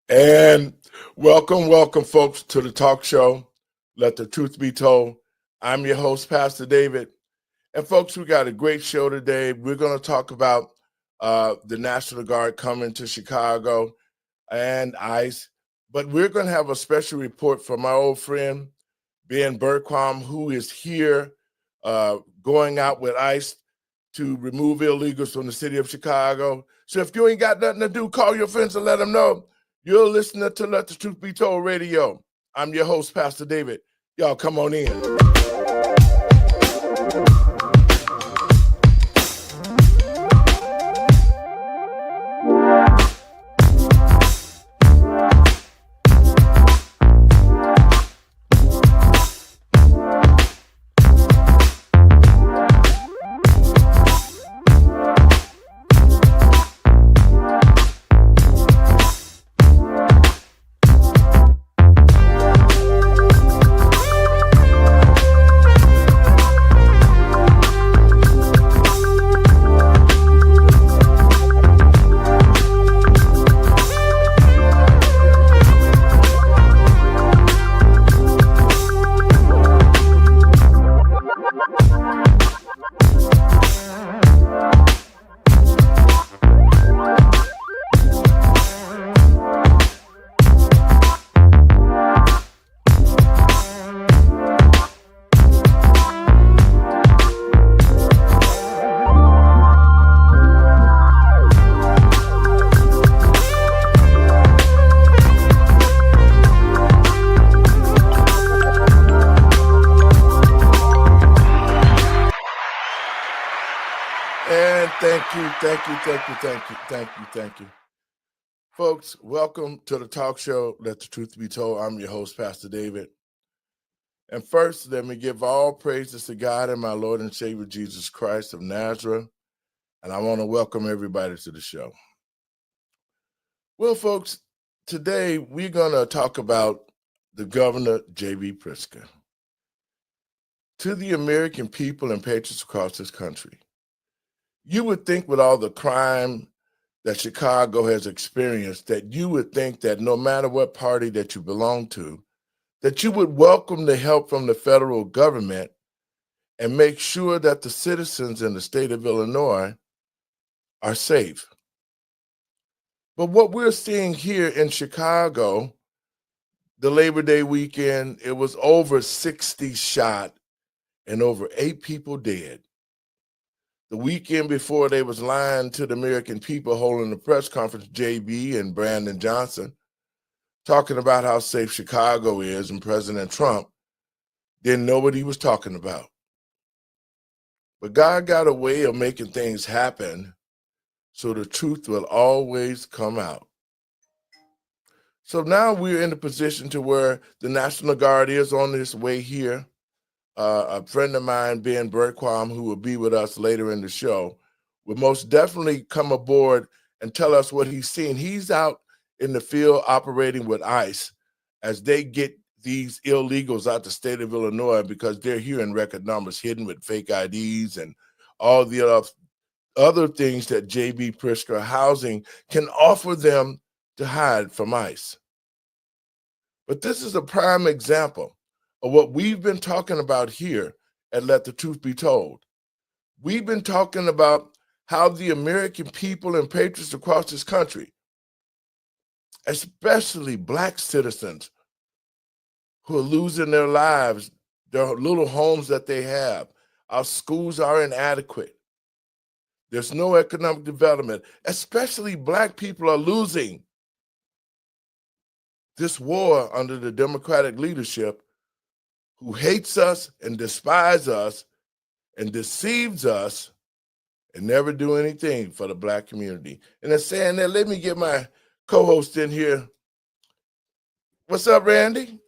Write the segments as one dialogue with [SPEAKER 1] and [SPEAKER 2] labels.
[SPEAKER 1] And welcome, folks, to the talk show, Let the Truth Be Told. I'm your host, Pastor David. And, folks, we got a great show today. We're going to talk about the National Guard coming to Chicago and ICE. But we're going to have a special report from our old friend, Ben Berquam, who is here going out with ICE to remove illegals from the city of Chicago. So if you ain't got nothing to do, call your friends and let them know. You're listening to Let the Truth Be Told Radio. I'm your host, Pastor David. Y'all come on in. Thank you. Folks, welcome to the talk show, Let the Truth Be Told. I'm your host, Pastor David. And first, let me give all praises to God and my Lord and Savior, Jesus Christ of Nazareth. And I want to welcome everybody to the show. Well, folks, today we're going to talk about the Governor, J.B. PRICKSTER. To the American people and patriots across this country, you would think with all the crime that Chicago has experienced, that you would think that no matter what party that you belong to, that you would welcome the help from the federal government and make sure that the citizens in the state of Illinois are safe. But what we're seeing here in Chicago, the Labor Day weekend, it was over 60 shot and over 8 people dead. The weekend before, they was lying to the American people, holding a press conference, JB and Brandon Johnson, talking about how safe Chicago is, and President Trump didn't know what he was talking about. But God got a way of making things happen so the truth will always come out. So now we're in a position to where the National Guard is on its way here. A friend of mine, Ben Berquam, who will be with us later in the show, will most definitely come aboard and tell us what he's seen. He's out in the field operating with ICE as they get these illegals out the state of Illinois, because they're here in record numbers, hidden with fake IDs and all the other things that J.B. PRICKSTER housing can offer them to hide from ICE. But this is a prime example of what we've been talking about here at Let the Truth Be Told. We've been talking about how the American people and patriots across this country, especially Black citizens who are losing their lives, their little homes that they have. Our schools are inadequate. There's no economic development. Especially Black people are losing this war under the Democratic leadership, who hates us and despises us and deceives us and never do anything for the Black community. And in saying that, let me get my co-host in here. What's up, Randy?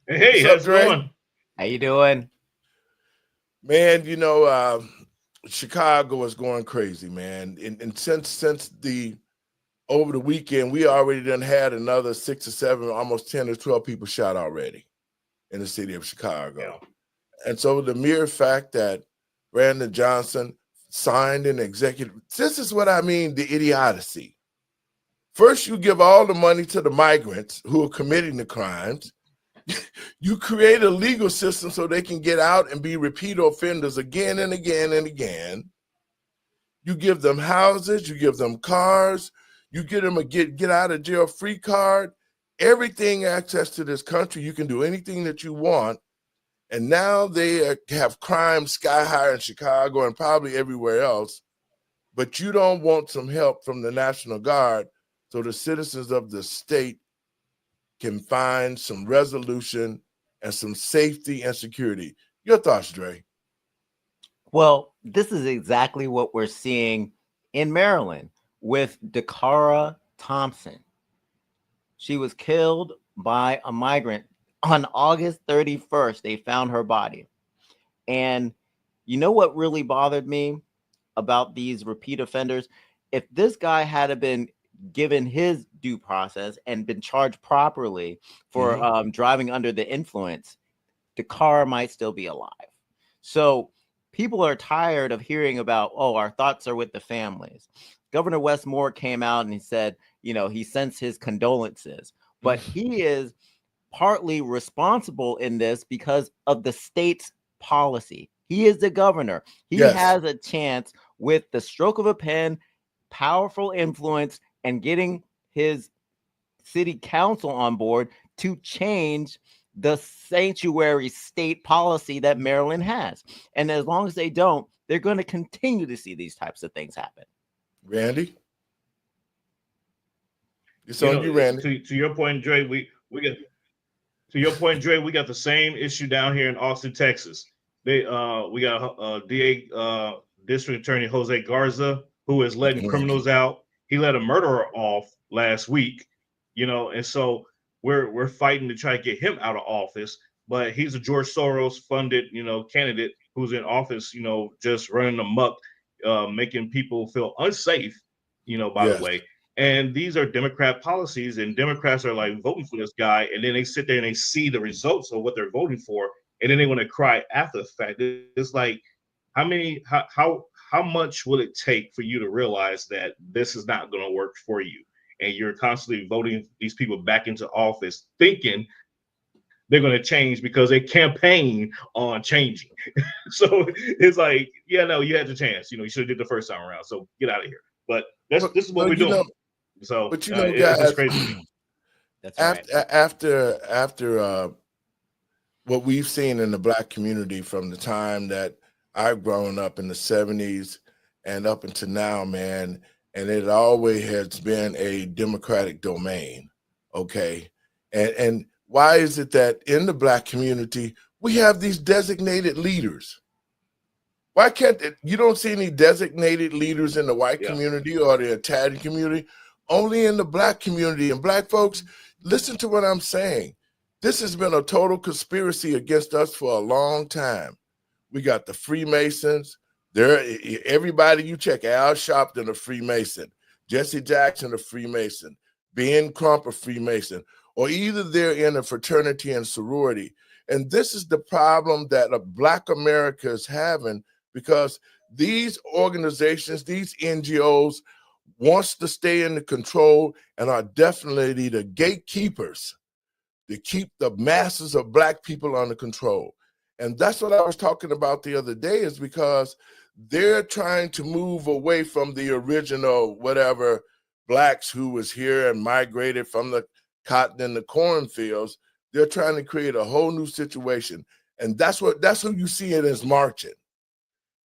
[SPEAKER 2] Hey, how's it going?
[SPEAKER 3] How you doing?
[SPEAKER 1] Man, you know, Chicago is going crazy, man. And since the over the weekend, we already done had another 6 or 7, almost 10 or 12 people shot already in the city of Chicago.
[SPEAKER 2] Yeah.
[SPEAKER 1] And so the mere fact that Brandon Johnson signed an executive, this is what I mean, the idiocy. First, you give all the money to the migrants who are committing the crimes. You create a legal system so they can get out and be repeat offenders again and again and again. You give them houses, you give them cars, you get them a get out of jail free card, everything access to this country. You can do anything that you want. And now they have crime sky high in Chicago and probably everywhere else. But you don't want some help from the National Guard so the citizens of the state can find some resolution and some safety and security. Your thoughts, Dre?
[SPEAKER 3] Well, this is exactly what we're seeing in Maryland with Dakara Thompson. She was killed by a migrant on August 31st. They found her body. And you know what really bothered me about these repeat offenders? If this guy had been given his due process and been charged properly for driving under the influence, Dakara might still be alive. So people are tired of hearing about, oh, our thoughts are with the families. Governor Wes Moore came out and he said, he sends his condolences, but he is partly responsible in this because of the state's policy. He is the governor. He has a chance with the stroke of a pen, powerful influence, and getting his city council on board to change the sanctuary state policy that Maryland has. And as long as they don't, they're going to continue to see these types of things happen.
[SPEAKER 1] Randy? It's on you, Randy.
[SPEAKER 2] To your point, Dre, we got we got the same issue down here in Austin, Texas. We got DA District Attorney Jose Garza, who is letting criminals out. He let a murderer off last week, and so we're fighting to try to get him out of office. But he's a George Soros funded, candidate who's in office, just running amok, making people feel unsafe, by the way. And these are Democrat policies, and Democrats are like voting for this guy, and then they sit there and they see the results of what they're voting for, and then they want to cry after the fact. It's like, how much will it take for you to realize that this is not going to work for you, and you're constantly voting these people back into office, thinking they're going to change because they campaign on changing. So it's like, you had your chance. You should have did the first time around. So get out of here. But this is what we're doing. So,
[SPEAKER 1] but
[SPEAKER 2] guys, it's crazy.
[SPEAKER 3] That's right.
[SPEAKER 1] After what we've seen in the Black community from the time that I've grown up in the 70s and up until now, man, and it always has been a Democratic domain, okay? And why is it that in the Black community, we have these designated leaders? Why can't you don't see any designated leaders in the white community or the Italian community? Only in the Black community. And Black folks, listen to what I'm saying. This has been a total conspiracy against us for a long time. We got the Freemasons. Everybody you check, Al Sharpton a Freemason, Jesse Jackson a Freemason, Ben Crump a Freemason, or either they're in a fraternity and sorority. And this is the problem that Black America is having, because these organizations, these NGOs, wants to stay in the control and are definitely the gatekeepers to keep the masses of Black people under control. And that's what I was talking about the other day, is because they're trying to move away from the original whatever Blacks who was here and migrated from the cotton and the cornfields. They're trying to create a whole new situation. And that's who you see it as marching.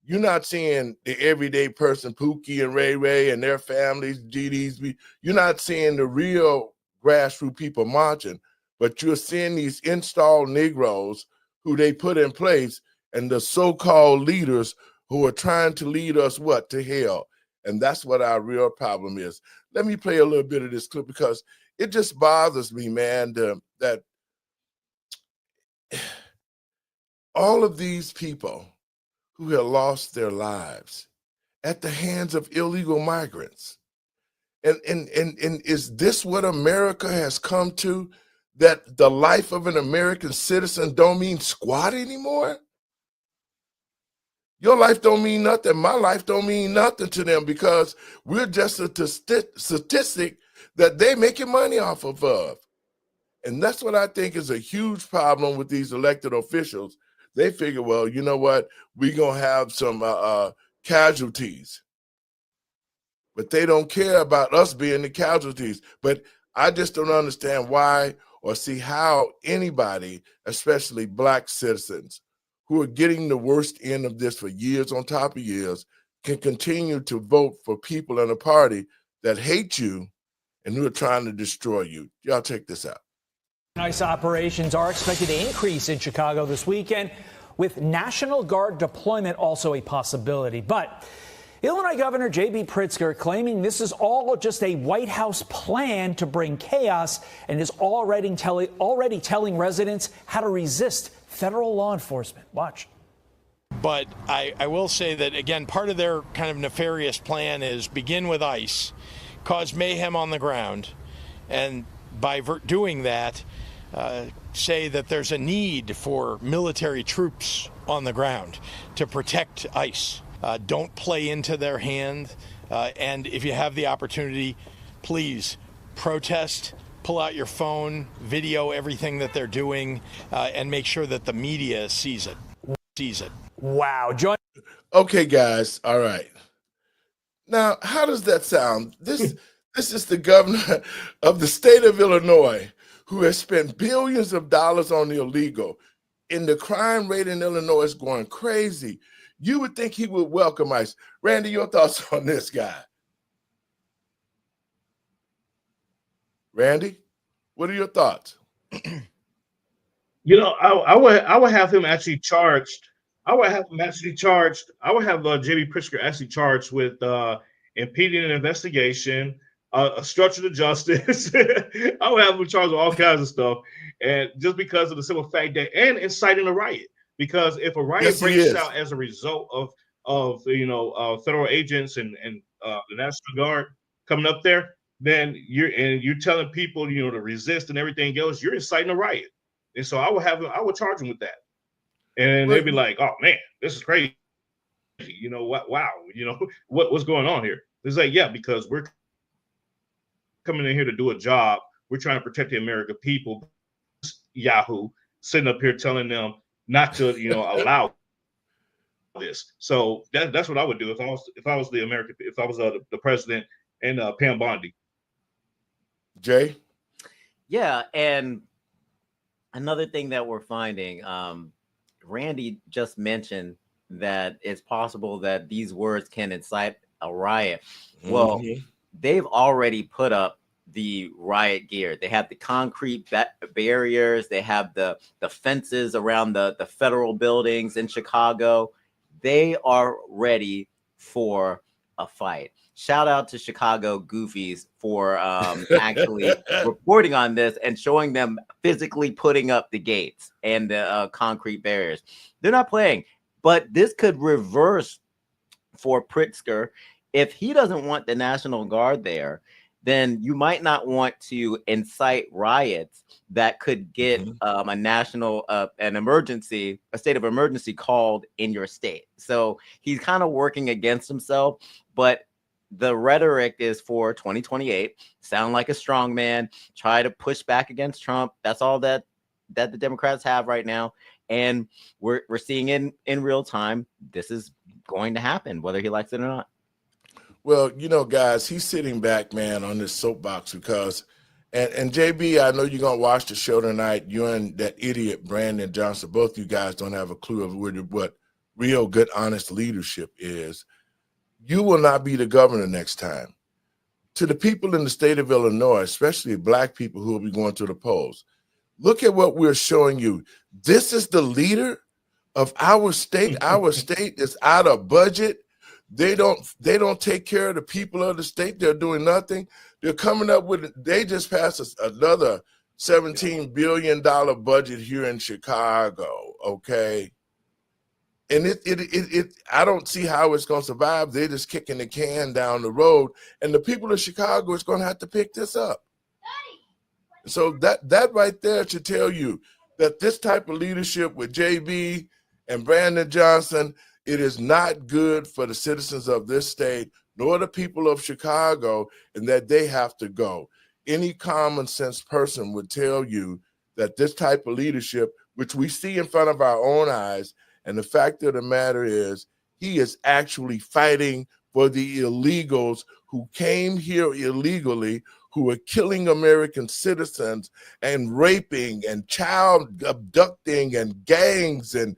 [SPEAKER 1] You're not seeing the everyday person, Pookie and Ray Ray and their families, GDs. You're not seeing the real grassroots people marching, but you're seeing these installed Negroes who they put in place and the so-called leaders who are trying to lead us to hell. And that's what our real problem is. Let me play a little bit of this clip because it just bothers me, man, that all of these people who have lost their lives at the hands of illegal migrants. And is this what America has come to, that the life of an American citizen don't mean squat anymore? Your life don't mean nothing. My life don't mean nothing to them because we're just a statistic that they making money off of. And that's what I think is a huge problem with these elected officials. They figure, well, you know what? We're going to have some casualties. But they don't care about us being the casualties. But I just don't understand why or see how anybody, especially Black citizens, who are getting the worst end of this for years on top of years, can continue to vote for people in a party that hate you and who are trying to destroy you. Y'all check this out.
[SPEAKER 4] ICE operations are expected to increase in Chicago this weekend, with National Guard deployment also a possibility. But Illinois Governor J.B. Pritzker claiming this is all just a White House plan to bring chaos and is already telling residents how to resist federal law enforcement. Watch.
[SPEAKER 5] But I will say that, again, part of their kind of nefarious plan is begin with ICE, cause mayhem on the ground, and by doing that, say that there's a need for military troops on the ground to protect ICE. Don't play into their hand, and if you have the opportunity, please protest, pull out your phone, video everything that they're doing, and make sure that the media sees it.
[SPEAKER 4] Wow.
[SPEAKER 1] Okay, guys. All right. Now, how does that sound? This is the governor of the state of Illinois, who has spent billions of dollars on the illegal, and the crime rate in Illinois is going crazy. You would think he would welcome ICE. Randy, your thoughts on this guy? Randy, what are your thoughts?
[SPEAKER 2] You know, I would have him actually charged. I would have J.B. Pritzker actually charged with impeding an investigation, obstruction of justice. I would have him charged with all kinds of stuff, and just because of the simple fact that, and inciting a riot. Because if a riot breaks out as a result of federal agents and the National Guard coming up there, then you're telling people to resist and everything else, you're inciting a riot. And so I would charge him with that. And they'd be like, "Oh man, this is crazy. You know what? Wow. What's going on here?" It's like, yeah, because we're coming in here to do a job. We're trying to protect the American people. Yahoo sitting up here telling them not to, allow this. So that's what I would do if I was the president and Pam Bondi.
[SPEAKER 1] Jay?
[SPEAKER 3] Yeah, and another thing that we're finding, Randy just mentioned that it's possible that these words can incite a riot. Well, they've already put up the riot gear. They have the concrete barriers. They have the fences around the federal buildings in Chicago. They are ready for a fight. Shout out to Chicago Goofies for actually reporting on this and showing them physically putting up the gates and the concrete barriers. They're not playing, but this could reverse for Pritzker. If he doesn't want the National Guard there, then you might not want to incite riots that could get a national a state of emergency called in your state. So he's kind of working against himself, but the rhetoric is for 2028. Sound like a strong man, try to push back against Trump. That's all that the Democrats have right now. And we're seeing in real time, this is going to happen, whether he likes it or not.
[SPEAKER 1] Well, guys, he's sitting back, man, on this soapbox because, and JB, I know you're going to watch the show tonight. You and that idiot Brandon Johnson, both you guys don't have a clue of what real good, honest leadership is. You will not be the governor next time. To the people in the state of Illinois, especially Black people who will be going to the polls, look at what we're showing you. This is the leader of our state. Our state is out of budget. They don't take care of the people of the state. They're doing nothing. They're coming up with, they just passed another $17 billion budget here in Chicago, okay? And I don't see how it's going to survive. They're just kicking the can down the road, and the people of Chicago is going to have to pick this up. So that right there should tell you that this type of leadership with JB and Brandon Johnson, it is not good for the citizens of this state, nor the people of Chicago, and that they have to go. Any common sense person would tell you that this type of leadership, which we see in front of our own eyes, and the fact of the matter is, he is actually fighting for the illegals who came here illegally, who are killing American citizens and raping and child abducting and gangs and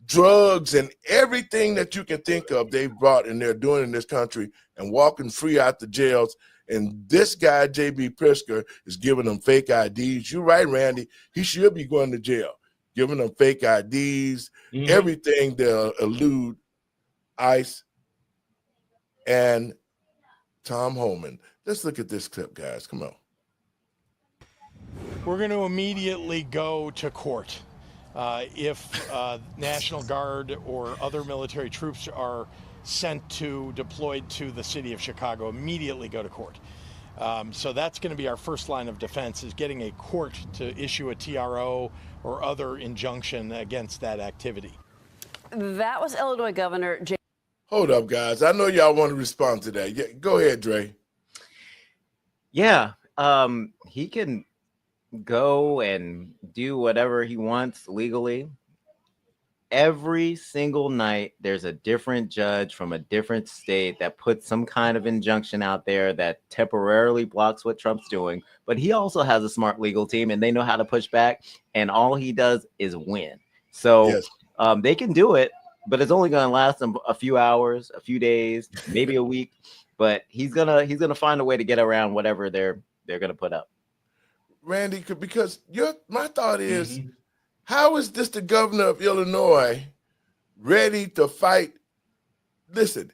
[SPEAKER 1] drugs and everything that you can think of they've brought and they're doing in this country and walking free out the jails. And this guy, J.B. Pritzker, is giving them fake IDs. You're right, Randy. He should be going to jail, giving them fake IDs, everything to elude ICE and Tom Homan. Let's look at this clip, guys. Come on.
[SPEAKER 5] We're going to immediately go to court. If National Guard or other military troops are deployed to the city of Chicago, immediately go to court. So that's going to be our first line of defense, is getting a court to issue a TRO or other injunction against that activity.
[SPEAKER 6] That was Illinois Governor J.
[SPEAKER 1] Hold up, guys. I know y'all want to respond to that. Yeah, go ahead, Dre.
[SPEAKER 3] Yeah, he can go and do whatever he wants legally. Every single night, there's a different judge from a different state that puts some kind of injunction out there that temporarily blocks what Trump's doing. But he also has a smart legal team, and they know how to push back. And all he does is win. So
[SPEAKER 1] Yes.
[SPEAKER 3] They can do it, but it's only going to last them a few hours, a few days, maybe a week. But he's gonna find a way to get around whatever they're gonna put up.
[SPEAKER 1] Randy, because my thought is, how is this the governor of Illinois ready to fight? Listen,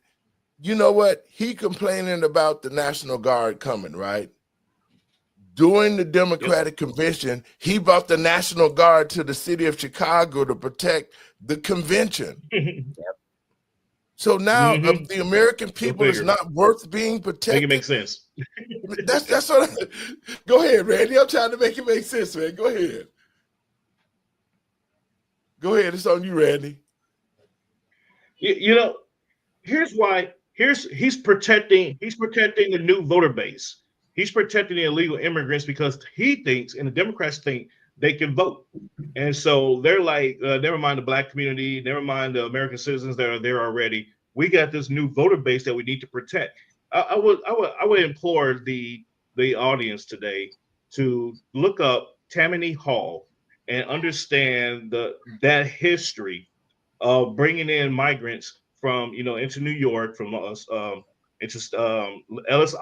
[SPEAKER 1] you know what? He complaining about the National Guard coming, right? During the Democratic convention, he brought the National Guard to the city of Chicago to protect the convention. So now the American people is not worth being protected.
[SPEAKER 2] Make it make sense.
[SPEAKER 1] That's what go ahead, Randy. I'm trying to make it make sense, man. Go ahead. Go ahead. It's on you, Randy.
[SPEAKER 2] You know, here's why. He's protecting the new voter base. He's protecting the illegal immigrants because he thinks, and the Democrats think, they can vote. And so they're like, never mind the black community, never mind the American citizens that are there already. We got this new voter base that we need to protect. I would implore the audience today to look up Tammany Hall and understand that history of bringing in migrants from, into New York, from Ellis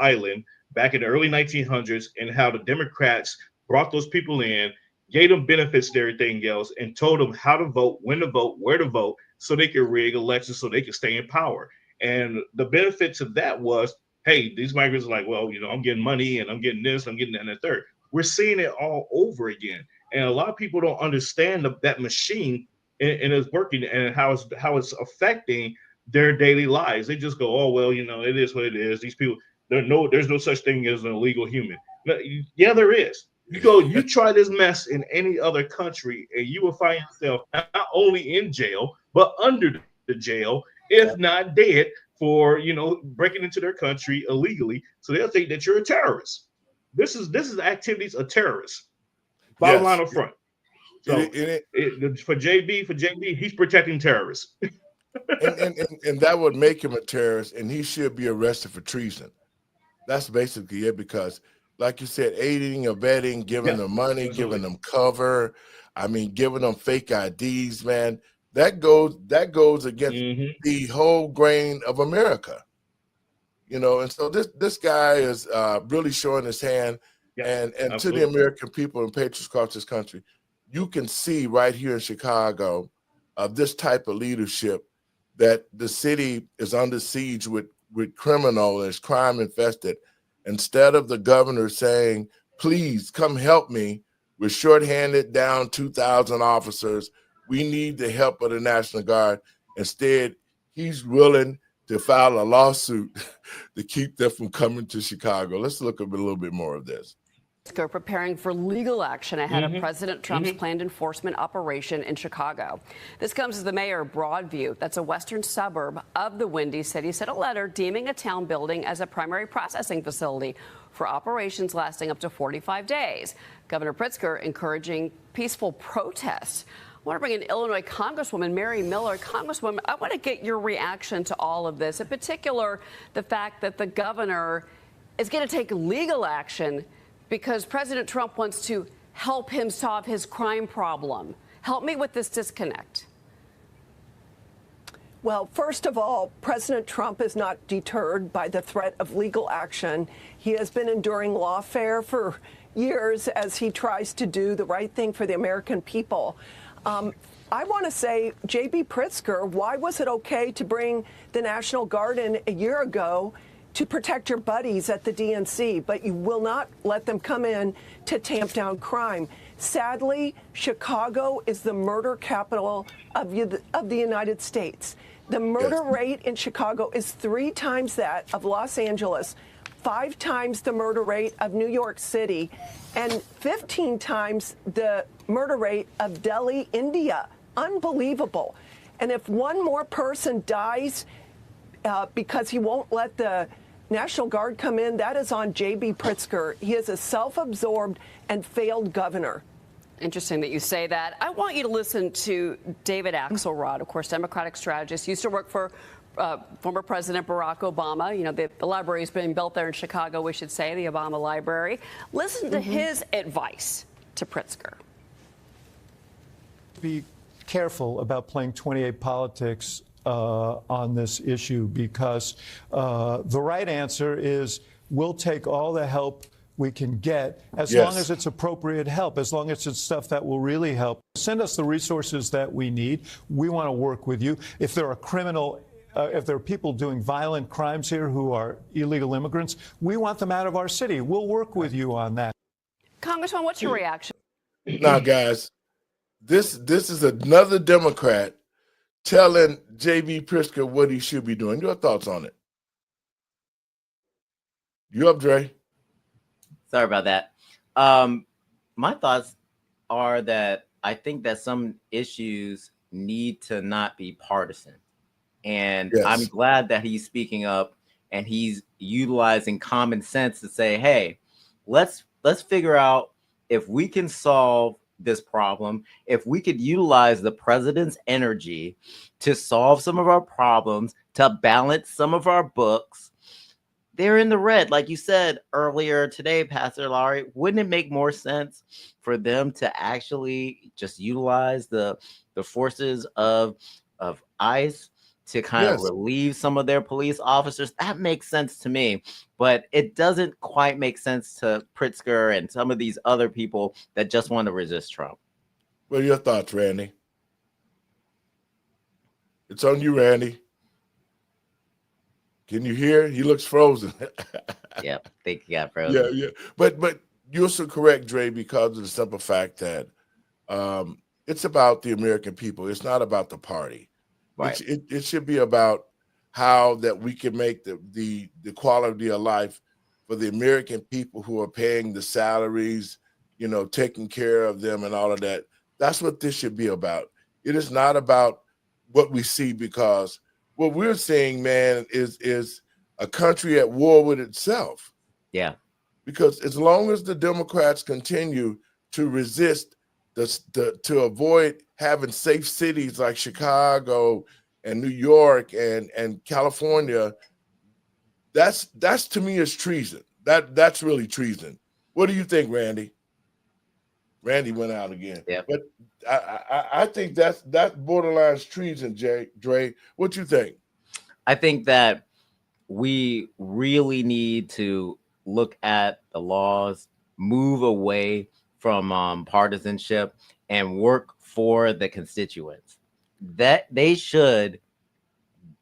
[SPEAKER 2] Island back in the early 1900s, and how the Democrats brought those people in, gave them benefits and everything else, and told them how to vote, when to vote, where to vote, so they could rig elections, so they could stay in power. And the benefits of that was, hey, these migrants are like, well, I'm getting money and I'm getting this, I'm getting that and the third. We're seeing it all over again. And a lot of people don't understand that machine and it's working and how it's affecting their daily lives. They just go, oh, well, it is what it is. These people, there's no such thing as an illegal human. Yeah, there is. You try this mess in any other country, and you will find yourself not only in jail, but under the jail, if not dead, for breaking into their country illegally. So they'll think that you're a terrorist. This is activities of terrorists. Bottom line up front. So for JB, he's protecting terrorists.
[SPEAKER 1] and that would make him a terrorist, and he should be arrested for treason. That's basically it, because like you said, aiding, abetting, giving them money, giving them cover, giving them fake IDs, man, that goes against the whole grain of America. And so this guy is really showing his hand, and to the American people and patriots across this country, you can see right here in Chicago this type of leadership, that the city is under siege with criminal, it's crime infested. Instead of the governor saying, please come help me, we're shorthanded, down 2,000 officers, we need the help of the National Guard. Instead, he's willing to file a lawsuit to keep them from coming to Chicago. Let's look at a little bit more of this.
[SPEAKER 6] preparing for legal action ahead of President Trump's planned enforcement operation in Chicago. This comes as the mayor of Broadview, that's a western suburb of the Windy City, sent a letter deeming a town building as a primary processing facility for operations lasting up to 45 days. Governor Pritzker encouraging peaceful protests. I want to bring in Illinois Congresswoman Mary Miller. Congresswoman, I want to get your reaction to all of this, in particular the fact that the governor is going to take legal action because President Trump wants to help him solve his crime problem. Help me with this disconnect.
[SPEAKER 7] Well, first of all, President Trump is not deterred by the threat of legal action. He has been enduring lawfare for years as he tries to do the right thing for the American people. I want to say, J.B. Pritzker, why was it okay to bring the National Guard in a year ago to protect your buddies at the DNC, but you will not let them come in to tamp down crime? Sadly, Chicago is the murder capital of the United States. The murder rate in Chicago is 3 times that of Los Angeles, 5 times the murder rate of New York City, and 15 times the murder rate of Delhi, India. Unbelievable. And if one more person dies because he won't let the National Guard come in, that is on J.B. Pritzker. He is a self-absorbed and failed governor.
[SPEAKER 6] Interesting that you say that. I want you to listen to David Axelrod, of course, Democratic strategist, used to work for former President Barack Obama. You know, the library is being built there in Chicago, we should say, the Obama Library. Listen to his advice to Pritzker.
[SPEAKER 8] Be careful about playing 28 politics on this issue, because the right answer is we'll take all the help we can get as long as it's appropriate help, as long as it's stuff that will really help. Send us the resources that we need. We want to work with you. If there are if there are people doing violent crimes here who are illegal immigrants, we want them out of our city. We'll work with you on that.
[SPEAKER 6] Congressman, what's your reaction?
[SPEAKER 1] Now, guys, this is another Democrat telling J.B. Pritzker what he should be doing. Your thoughts on it? You up, Dre?
[SPEAKER 3] Sorry about that. My thoughts are that I think that some issues need to not be partisan. And I'm glad that he's speaking up and he's utilizing common sense to say, hey, let's figure out if we can solve this problem, if we could utilize the president's energy to solve some of our problems, to balance some of our books. They're in the red, like you said earlier today, Pastor Lowery. Wouldn't it make more sense for them to actually just utilize the forces of ICE to kind of relieve some of their police officers? That makes sense to me, but it doesn't quite make sense to Pritzker and some of these other people that just want to resist Trump.
[SPEAKER 1] What are your thoughts, Randy? It's on you, Randy. Can you hear? He looks frozen.
[SPEAKER 3] Yeah, I think he got frozen.
[SPEAKER 1] Yeah. But you're so correct, Dre, because of the simple fact that it's about the American people. It's not about the party. Right. It should be about how that we can make the quality of life for the American people who are paying the salaries, you know, taking care of them and all of that. That's what this should be about. It is not about what we see, because what we're seeing, man, is a country at war with itself.
[SPEAKER 3] Yeah.
[SPEAKER 1] Because as long as the Democrats continue to resist to avoid having safe cities like Chicago and New York and California, that's to me is treason. That's really treason. What do you think, Randy? Randy went out again.
[SPEAKER 3] Yeah.
[SPEAKER 1] But I think that's borderline treason, Dre. What you think?
[SPEAKER 3] I think that we really need to look at the laws, move away from partisanship, and work for the constituents. That they should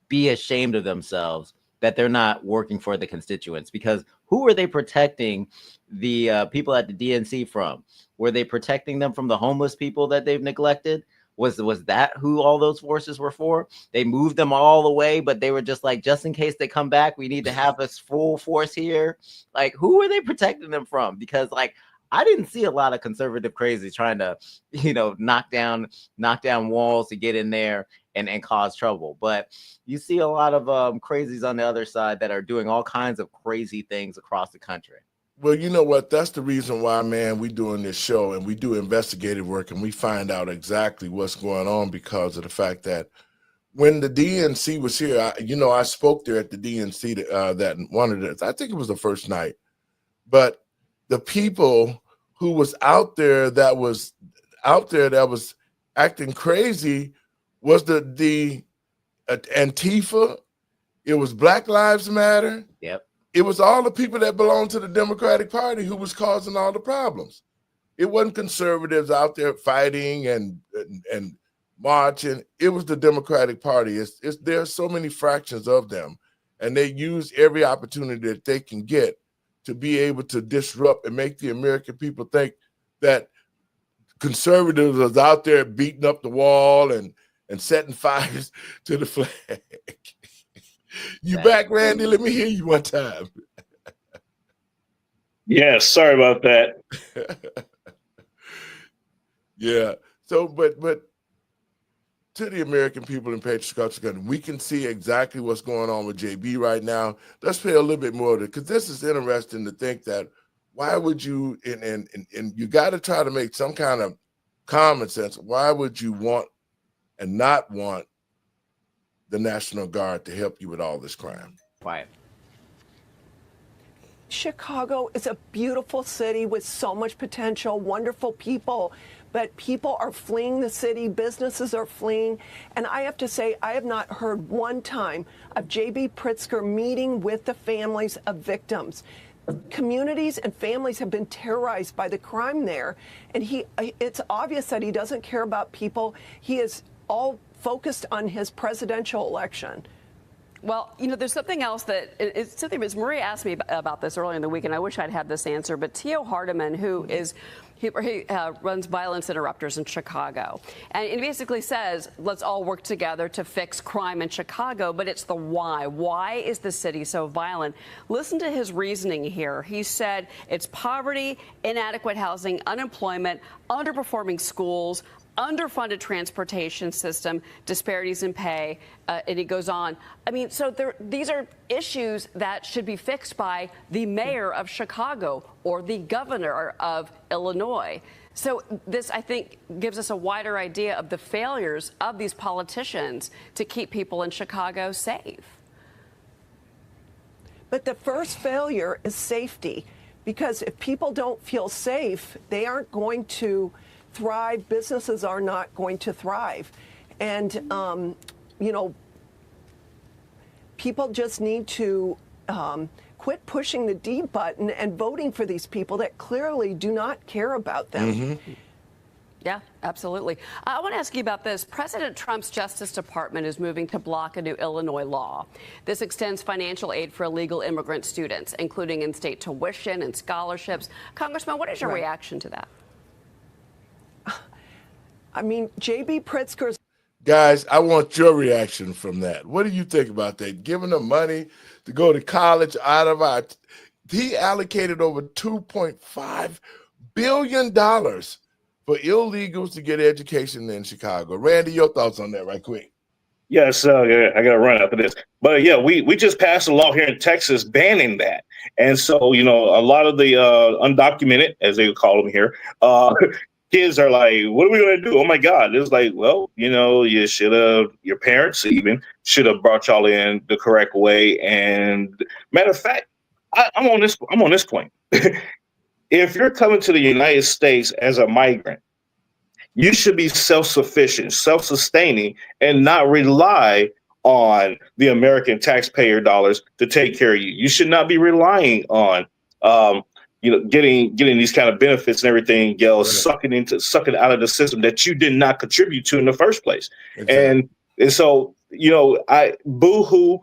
[SPEAKER 3] be ashamed of themselves that they're not working for the constituents, because who are they protecting the people at the DNC from? Were they protecting them from the homeless people that they've neglected? Was that who all those forces were for? They moved them all away, but they were just like, just in case they come back, we need to have this full force here. Like, who are they protecting them from? Because like, I didn't see a lot of conservative crazy trying to, knock down walls to get in there and cause trouble. But you see a lot of crazies on the other side that are doing all kinds of crazy things across the country.
[SPEAKER 1] Well, you know what? That's the reason why, man, we doing this show and we do investigative work and we find out exactly what's going on because of the fact that when the DNC was here, I spoke there at the DNC that one of the, I think it was the first night, but the people who was out there that was acting crazy was the Antifa. It was Black Lives Matter.
[SPEAKER 3] Yep.
[SPEAKER 1] It was all the people that belonged to the Democratic Party who was causing all the problems. It wasn't conservatives out there fighting and marching. It was the Democratic Party. There are so many fractions of them, and they use every opportunity that they can get to be able to disrupt and make the American people think that conservatives are out there beating up the wall and setting fires to the flag. You back, Randy? Let me hear you one time.
[SPEAKER 2] Yeah, sorry about that.
[SPEAKER 1] Yeah. So, but to the American people in Patriots Across the Country, we can see exactly what's going on with JB right now. Let's pay a little bit more to, because this is interesting to think that why would you, and you got to try to make some kind of common sense. Why would you want and not want the National Guard to help you with all this crime?
[SPEAKER 3] Quiet.
[SPEAKER 7] Chicago is a beautiful city with so much potential, wonderful people, but people are fleeing the city, businesses are fleeing, and I have to say, I have not heard one time of J.B. Pritzker meeting with the families of victims. Communities and families have been terrorized by the crime there, and it's obvious that he doesn't care about people. He is all focused on his presidential election.
[SPEAKER 6] Well, there's something else it's something Ms. Maria asked me about this earlier in the week, and I wish I'd had this answer. But Theo Hardiman, who is he runs Violence Interrupters in Chicago, and he basically says, let's all work together to fix crime in Chicago. But it's the why. Why is the city so violent? Listen to his reasoning here. He said it's poverty, inadequate housing, unemployment, underperforming schools, underfunded transportation system, disparities in pay, and he goes on. I mean, so these are issues that should be fixed by the mayor of Chicago or the governor of Illinois. So this, I think, gives us a wider idea of the failures of these politicians to keep people in Chicago safe.
[SPEAKER 7] But the first failure is safety, because if people don't feel safe, they aren't going to thrive. Businesses are not going to thrive. And, people just need to quit pushing the D button and voting for these people that clearly do not care about them.
[SPEAKER 1] Mm-hmm.
[SPEAKER 6] Yeah, absolutely. I want to ask you about this. President Trump's Justice Department is moving to block a new Illinois law. This extends financial aid for illegal immigrant students, including in-state tuition and scholarships. Congressman, what is your reaction to that?
[SPEAKER 7] I mean, J.B. Pritzker's.
[SPEAKER 1] Guys, I want your reaction from that. What do you think about that? Giving them money to go to college out of he allocated over $2.5 billion for illegals to get education in Chicago. Randy, your thoughts on that right quick.
[SPEAKER 2] Yes, I got to run after this. But yeah, we just passed a law here in Texas banning that. And so, a lot of the undocumented, as they would call them here, kids are like, what are we going to do? Oh, my God. It's like, well, you should have, your parents even should have brought y'all in the correct way. And matter of fact, I'm on this point. If you're coming to the United States as a migrant, you should be self-sufficient, self-sustaining, and not rely on the American taxpayer dollars to take care of you. You should not be relying on getting these kind of benefits and everything else, sucking out of the system that you did not contribute to in the first place. Exactly. And so, I boo-hoo,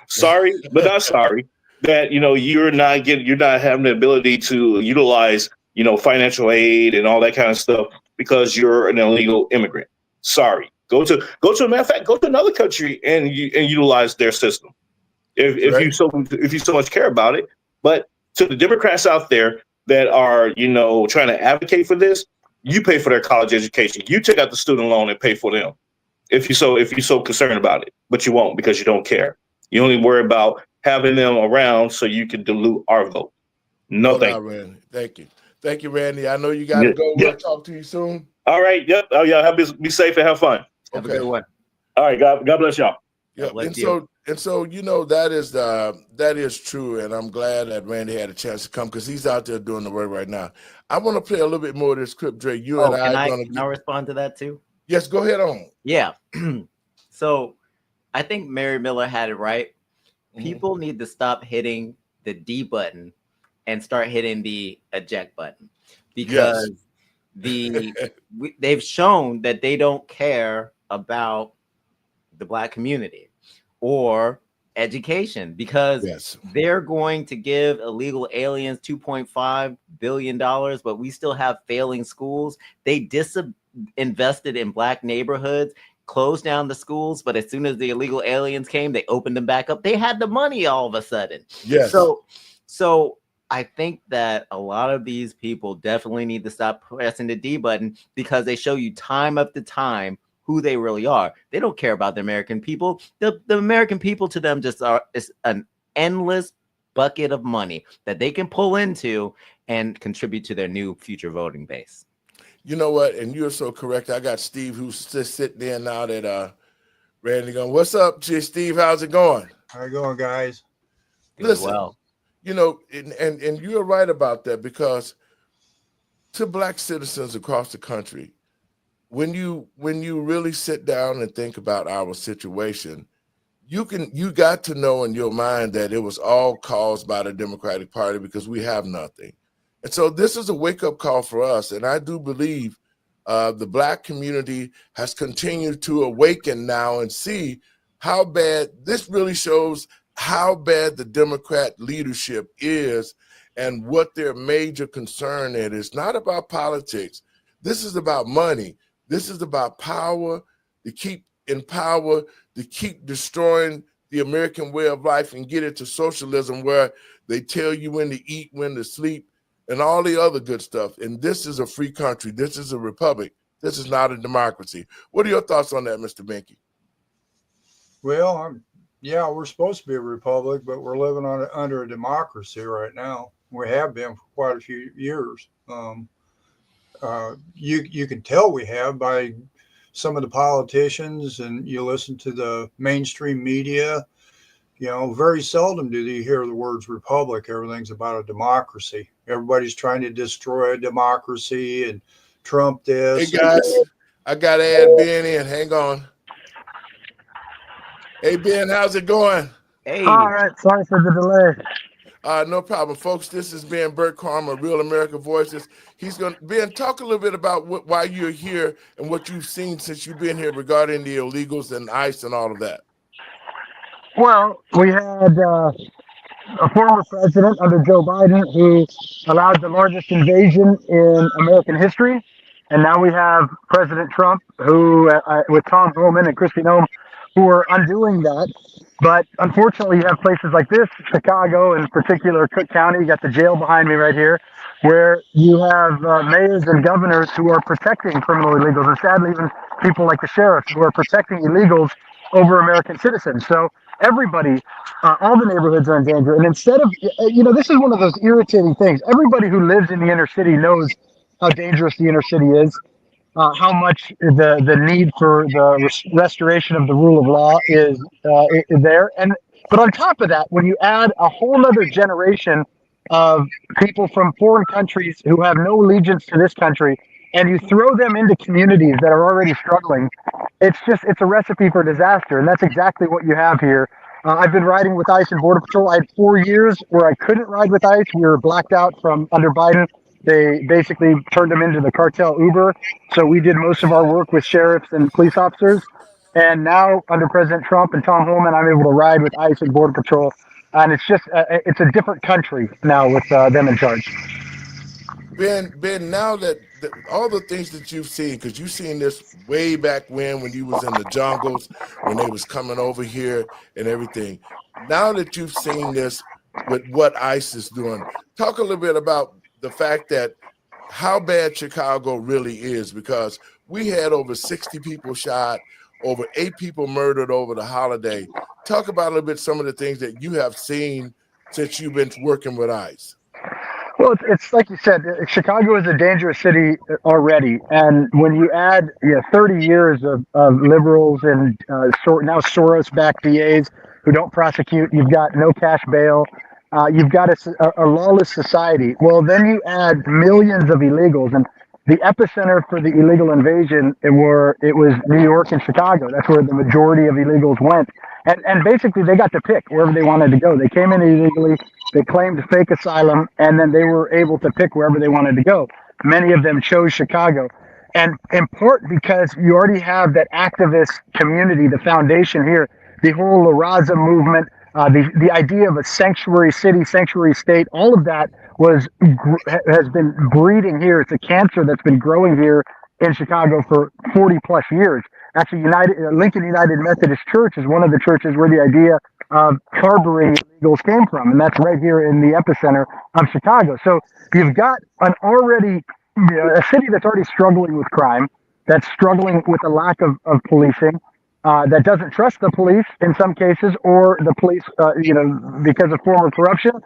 [SPEAKER 2] sorry, but not sorry that, you're not having the ability to utilize, financial aid and all that kind of stuff because you're an illegal immigrant. Sorry. Go to a matter of fact, go to another country and utilize their system if you so much care about it. But to the Democrats out there, that are, trying to advocate for this, you pay for their college education. You take out the student loan and pay for them if you're so concerned about it, but you won't because you don't care. You only worry about having them around so you can dilute our vote. No, thank you.
[SPEAKER 1] Randy. Thank you, Randy. I know you got to go. We'll talk to you soon.
[SPEAKER 2] All right. Yep. Oh, yeah. Be safe and have fun.
[SPEAKER 3] Have a good one.
[SPEAKER 2] All right. God bless y'all.
[SPEAKER 1] Yeah. And so that is true, and I'm glad that Randy had a chance to come because he's out there doing the work right now. I want to play a little bit more of this clip, Dre.
[SPEAKER 3] Can I respond to that too?
[SPEAKER 1] Yes, go ahead on.
[SPEAKER 3] Yeah. So I think Mary Miller had it right. People need to stop hitting the D button and start hitting the eject button because they've shown that they don't care about the Black community or education because they're going to give illegal aliens $2.5 billion, but we still have failing schools. They disinvested in Black neighborhoods, closed down the schools, but as soon as the illegal aliens came, they opened them back up. They had the money all of a sudden.
[SPEAKER 1] Yes.
[SPEAKER 3] So I think that a lot of these people definitely need to stop pressing the D button because they show you time after time who they really are. They don't care about the American people. The American people to them is an endless bucket of money that they can pull into and contribute to their new future voting base.
[SPEAKER 1] You know what? And you're so correct. I got Steve who's just sitting there now that Randy going, what's up, Steve? How's it going?
[SPEAKER 9] How you going, guys?
[SPEAKER 1] Listen, and you're right about that because to Black citizens across the country, when you really sit down and think about our situation, you got to know in your mind that it was all caused by the Democratic Party because we have nothing. And so this is a wake-up call for us. And I do believe the Black community has continued to awaken now and see how bad this really shows how bad the Democrat leadership is and what their major concern is. It's not about politics. This is about money. This is about power, to keep in power, to keep destroying the American way of life and get it to socialism where they tell you when to eat, when to sleep, and all the other good stuff. And this is a free country. This is a republic. This is not a democracy. What are your thoughts on that, Mr. Binky?
[SPEAKER 9] Well, yeah, we're supposed to be a republic, but we're living under a democracy right now. We have been for quite a few years. You can tell we have by some of the politicians, and you listen to the mainstream media. Very seldom do you hear the words republic. Everything's about a democracy. Everybody's trying to destroy a democracy and Trump this.
[SPEAKER 1] Hey guys, I gotta add Ben in. Hang on. Hey Ben, how's it going?
[SPEAKER 3] Hey.
[SPEAKER 10] All right, sorry for the delay.
[SPEAKER 1] No problem, folks. This is Ben Burkharm of Real American Voices. Ben, talk a little bit about why you're here and what you've seen since you've been here regarding the illegals and ICE and all of that.
[SPEAKER 10] Well, we had a former president under Joe Biden who allowed the largest invasion in American history. And now we have President Trump who, with Tom Homan and Kristi Noem, who are undoing that. But unfortunately, you have places like this, Chicago, in particular, Cook County. You got the jail behind me right here, where you have mayors and governors who are protecting criminal illegals, and sadly, even people like the sheriffs who are protecting illegals over American citizens. So everybody, all the neighborhoods are in danger. And instead of, this is one of those irritating things. Everybody who lives in the inner city knows how dangerous the inner city is. How much the need for the restoration of the rule of law is there. But on top of that, when you add a whole other generation of people from foreign countries who have no allegiance to this country, and you throw them into communities that are already struggling, it's a recipe for disaster. And that's exactly what you have here. I've been riding with ICE and Border Patrol. I had 4 years where I couldn't ride with ICE. We were blacked out from under Biden. They basically turned them into the cartel Uber. So we did most of our work with sheriffs and police officers. And now under President Trump and Tom Homan, I'm able to ride with ICE and Border Patrol. And it's just, it's a different country now with them in charge.
[SPEAKER 1] Ben, now that all the things that you've seen, because you've seen this way back when you was in the jungles, when they was coming over here and everything. Now that you've seen this with what ICE is doing, talk a little bit about the fact that how bad Chicago really is, because we had over 60 people shot, over 8 people murdered over the holiday. Talk about a little bit some of the things that you have seen since you've been working with ICE.
[SPEAKER 10] Well, it's like you said, Chicago is a dangerous city already. And when you add 30 years of liberals and now Soros-backed DAs who don't prosecute, you've got no cash bail, you've got a lawless society. Well, then you add millions of illegals. And the epicenter for the illegal invasion, it was New York and Chicago. That's where the majority of illegals went. And basically, they got to pick wherever they wanted to go. They came in illegally, they claimed fake asylum, and then they were able to pick wherever they wanted to go. Many of them chose Chicago. And important because you already have that activist community, the foundation here, the whole La Raza movement, the idea of a sanctuary city, sanctuary state, all of that has been breeding here. It's a cancer that's been growing here in Chicago for 40 plus years. Actually, Lincoln United Methodist Church is one of the churches where the idea of harboring illegals came from, and that's right here in the epicenter of Chicago. So you've got a city that's already struggling with crime, that's struggling with a lack of policing, that doesn't trust the police in some cases, or the police, because of former corruption,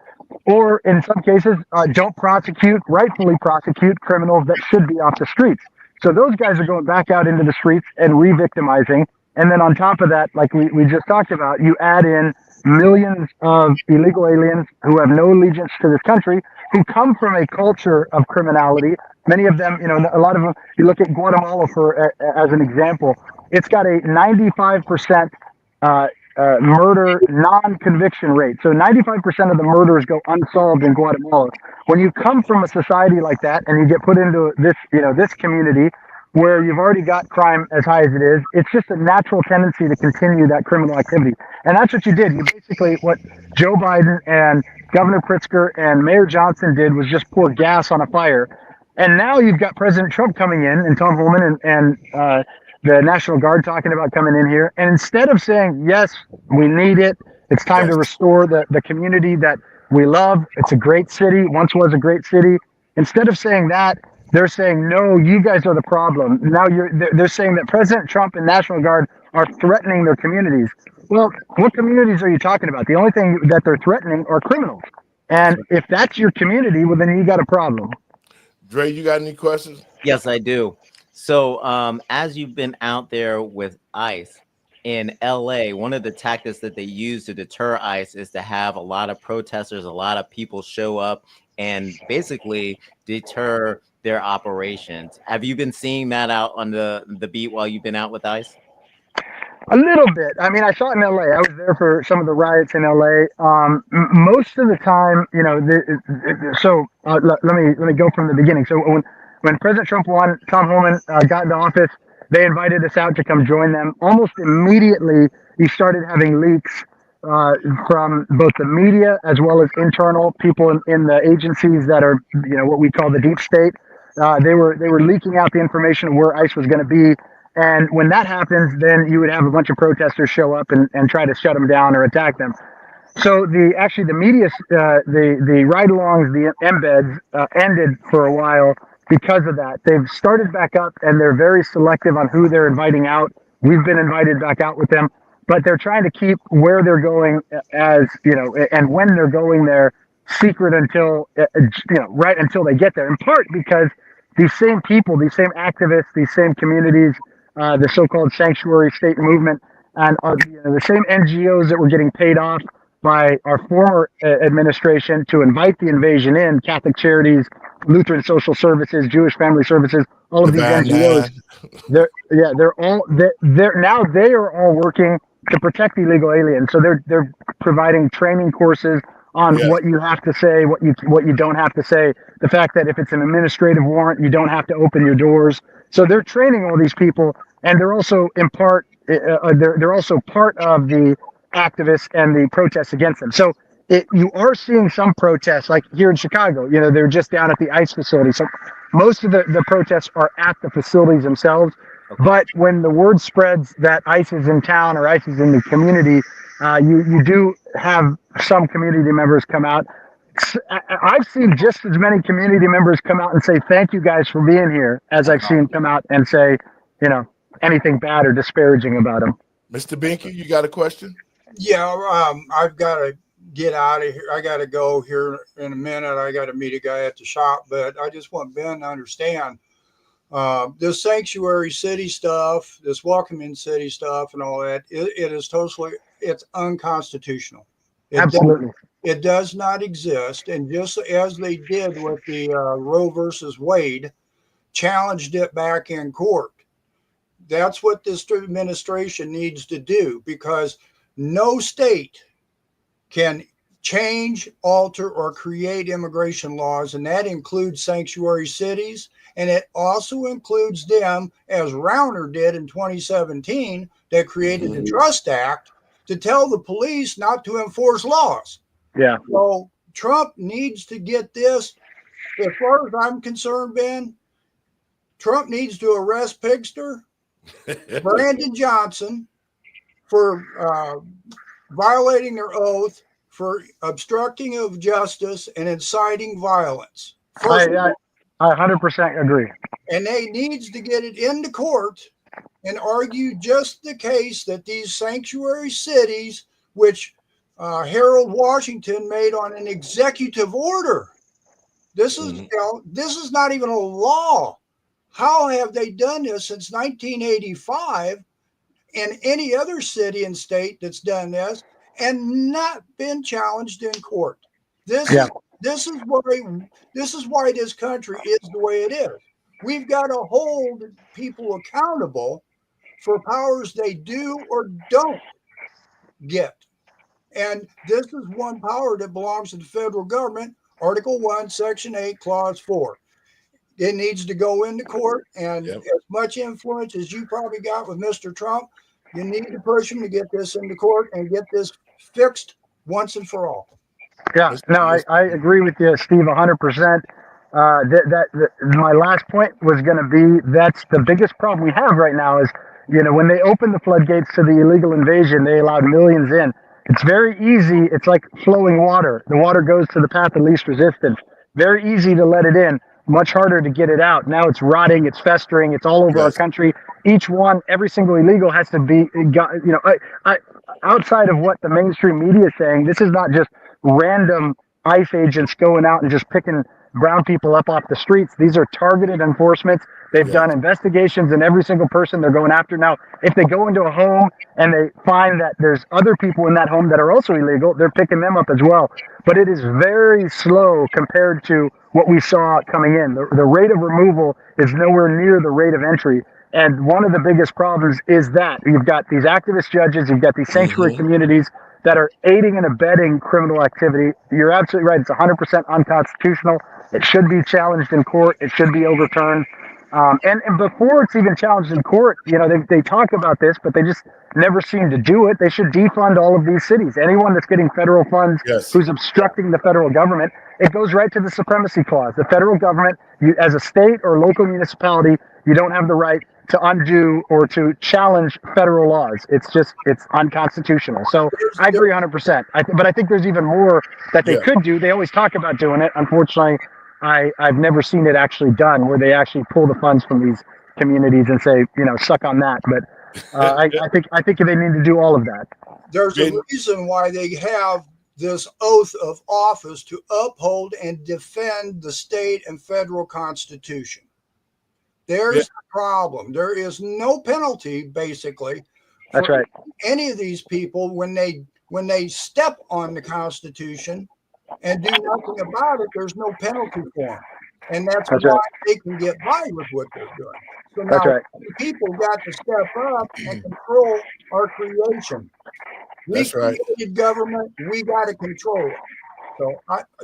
[SPEAKER 10] or in some cases don't rightfully prosecute criminals that should be off the streets. So those guys are going back out into the streets and re-victimizing. And then on top of that, like we just talked about, you add in millions of illegal aliens who have no allegiance to this country, who come from a culture of criminality. Many of them, a lot of them, you look at Guatemala as an example, it's got a 95% murder non-conviction rate. So 95% of the murders go unsolved in Guatemala. When you come from a society like that and you get put into this community where you've already got crime as high as it is, it's just a natural tendency to continue that criminal activity. And that's what you did. You basically, what Joe Biden and Governor Pritzker and Mayor Johnson did was just pour gas on a fire. And now you've got President Trump coming in, and Tom Homan and the National Guard talking about coming in here. And instead of saying, yes, we need it, it's time to restore the community that we love, it's a great city, once was a great city. Instead of saying that, they're saying, no, you guys are the problem. Now they're saying that President Trump and National Guard are threatening their communities. Well, what communities are you talking about? The only thing that they're threatening are criminals. And if that's your community, well, then you got a problem.
[SPEAKER 1] Dre, you got any questions?
[SPEAKER 3] Yes, I do. So as you've been out there with ICE in LA, one of the tactics that they use to deter ICE is to have a lot of protesters, a lot of people show up and basically deter their operations. Have you been seeing that out on the beat while you've been out with ICE?
[SPEAKER 10] A little bit. I mean, I saw it in LA. I was there for some of the riots in LA. Most of the time, let me go from the beginning. So when President Trump won, Tom Homan got into office, they invited us out to come join them. Almost immediately, he started having leaks from both the media as well as internal people in the agencies that are, what we call the deep state. They were leaking out the information of where ICE was going to be. And when that happens, then you would have a bunch of protesters show up and try to shut them down or attack them. So the media, the ride-alongs, the embeds ended for a while because of that. They've started back up, and they're very selective on who they're inviting out. We've been invited back out with them, but they're trying to keep where they're going and when they're going there secret until, right until they get there. In part because these same people, these same activists, these same communities, the so-called sanctuary state movement, and the same NGOs that were getting paid off by our former administration to invite the invasion in, Catholic Charities, Lutheran Social Services, Jewish Family Services, all of these NGOs. They are all working to protect illegal aliens. So they're providing training courses on what you have to say, what you don't have to say. The fact that if it's an administrative warrant, you don't have to open your doors. So they're training all these people, and they're also they're also part of the activists and the protests against them. So you are seeing some protests, like here in Chicago. They're just down at the ICE facility. So most of the protests are at the facilities themselves. Okay. But when the word spreads that ICE is in town or ICE is in the community, you do have some community members come out. I've seen just as many community members come out and say, thank you guys for being here, as I've seen come out and say, anything bad or disparaging about them.
[SPEAKER 1] Mr. Binky, you got a question?
[SPEAKER 9] Yeah, I've got to get out of here. I got to go here in a minute. I got to meet a guy at the shop, but I just want Ben to understand this sanctuary city stuff, this welcoming city stuff and all that, it is it's unconstitutional.
[SPEAKER 10] Absolutely.
[SPEAKER 9] It does not exist. And just as they did with the Roe versus Wade, challenged it back in court. That's what this administration needs to do, because no state can change, alter, or create immigration laws, and that includes sanctuary cities, and it also includes them, as Rauner did in 2017, that created the Trust Act to tell the police not to enforce laws.
[SPEAKER 10] Yeah.
[SPEAKER 9] So Trump needs to get this. As far as I'm concerned, Ben, Trump needs to arrest PRICKSTER, Brandon Johnson, for violating their oath, for obstructing of justice, and inciting violence.
[SPEAKER 10] I 100% agree.
[SPEAKER 9] And they needs to get it into court and argue just the case that these sanctuary cities, which Harold Washington made on an executive order. This is this is not even a law. How have they done this since 1985 in any other city and state that's done this and not been challenged in court? This is why this country is the way it is. We've got to hold people accountable for powers they do or don't get. And this is one power that belongs to the federal government, Article 1, Section 8, Clause 4. It needs to go into court, and as much influence as you probably got with Mr. Trump, you need to push him to get this into court and get this fixed once and for all.
[SPEAKER 10] Yeah, no, I agree with you, Steve, 100%. My last point was going to be, that's the biggest problem we have right now is, when they opened the floodgates to the illegal invasion, they allowed millions in. It's very easy. It's like flowing water. The water goes to the path of least resistance. Very easy to let it in, much harder to get it out. Now it's rotting, it's festering, it's all over our country. Every single illegal has to be, outside of what the mainstream media is saying, this is not just random ICE agents going out and just picking brown people up off the streets. These are targeted enforcements. They've done investigations in every single person they're going after. Now, if they go into a home and they find that there's other people in that home that are also illegal, they're picking them up as well. But it is very slow compared to what we saw coming in. The rate of removal is nowhere near the rate of entry. And one of the biggest problems is that you've got these activist judges, you've got these sanctuary communities that are aiding and abetting criminal activity. You're absolutely right. It's 100% unconstitutional. It should be challenged in court. It should be overturned. And before it's even challenged in court, they talk about this, but they just never seem to do it. They should defund all of these cities. Anyone that's getting federal funds who's obstructing the federal government, it goes right to the supremacy clause. The federal government, as a state or local municipality, you don't have the right to undo or to challenge federal laws. It's unconstitutional. So I agree 100%. But I think there's even more that they could do. They always talk about doing it. Unfortunately, I've never seen it actually done where they actually pull the funds from these communities and say, suck on that. But I think they need to do all of that.
[SPEAKER 9] There's a reason why they have this oath of office to uphold and defend the state and federal constitution. There's the problem. There is no penalty, basically.
[SPEAKER 10] That's right.
[SPEAKER 9] Any of these people when they step on the Constitution and do nothing about it, there's no penalty for them. And that's why they can get by with what they're doing. So now people got to step up and control our creation. We created government. We got to control it. So,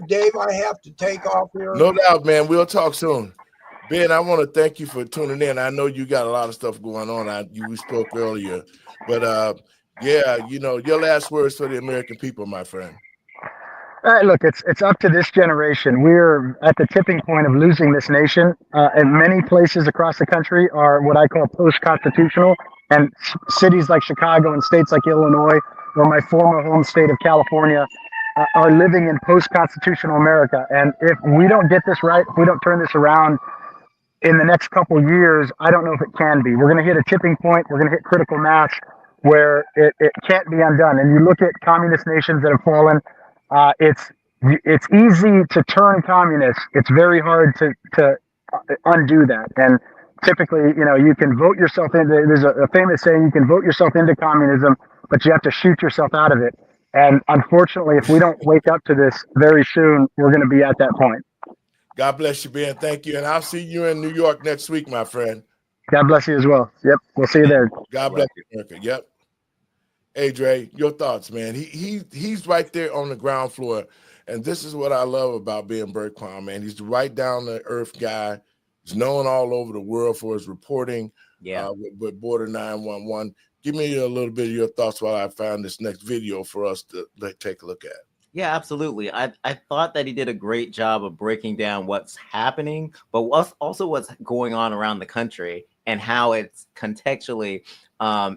[SPEAKER 9] Dave, I have to take off here.
[SPEAKER 1] No doubt, man. We'll talk soon. Ben, I want to thank you for tuning in. I know you got a lot of stuff going on. We spoke earlier. But, your last words for the American people, my friend.
[SPEAKER 10] Look, it's up to this generation. We're at the tipping point of losing this nation. And many places across the country are what I call post-constitutional. And cities like Chicago and states like Illinois, or my former home state of California, are living in post-constitutional America. And if we don't get this right, if we don't turn this around in the next couple of years, I don't know if it can be. We're going to hit a tipping point. We're going to hit critical mass where it can't be undone. And you look at communist nations that have fallen, it's easy to turn communist. It's very hard to undo that. And typically, you can vote yourself into, there's a famous saying, you can vote yourself into communism, but you have to shoot yourself out of it. And unfortunately, if we don't wake up to this very soon, we're going to be at that point.
[SPEAKER 1] God bless you, Ben. Thank you. And I'll see you in New York next week, my friend.
[SPEAKER 10] God bless you as well. Yep. We'll see you there.
[SPEAKER 1] God bless you, America. Yep. Hey, Dre, your thoughts, man. He's right there on the ground floor. And this is what I love about being Bert Clown, man. He's the right down the earth guy. He's known all over the world for his reporting with Border 911. Give me a little bit of your thoughts while I find this next video for us to take a look at.
[SPEAKER 3] Yeah, absolutely. I thought that he did a great job of breaking down what's happening, but what's going on around the country and how it's contextually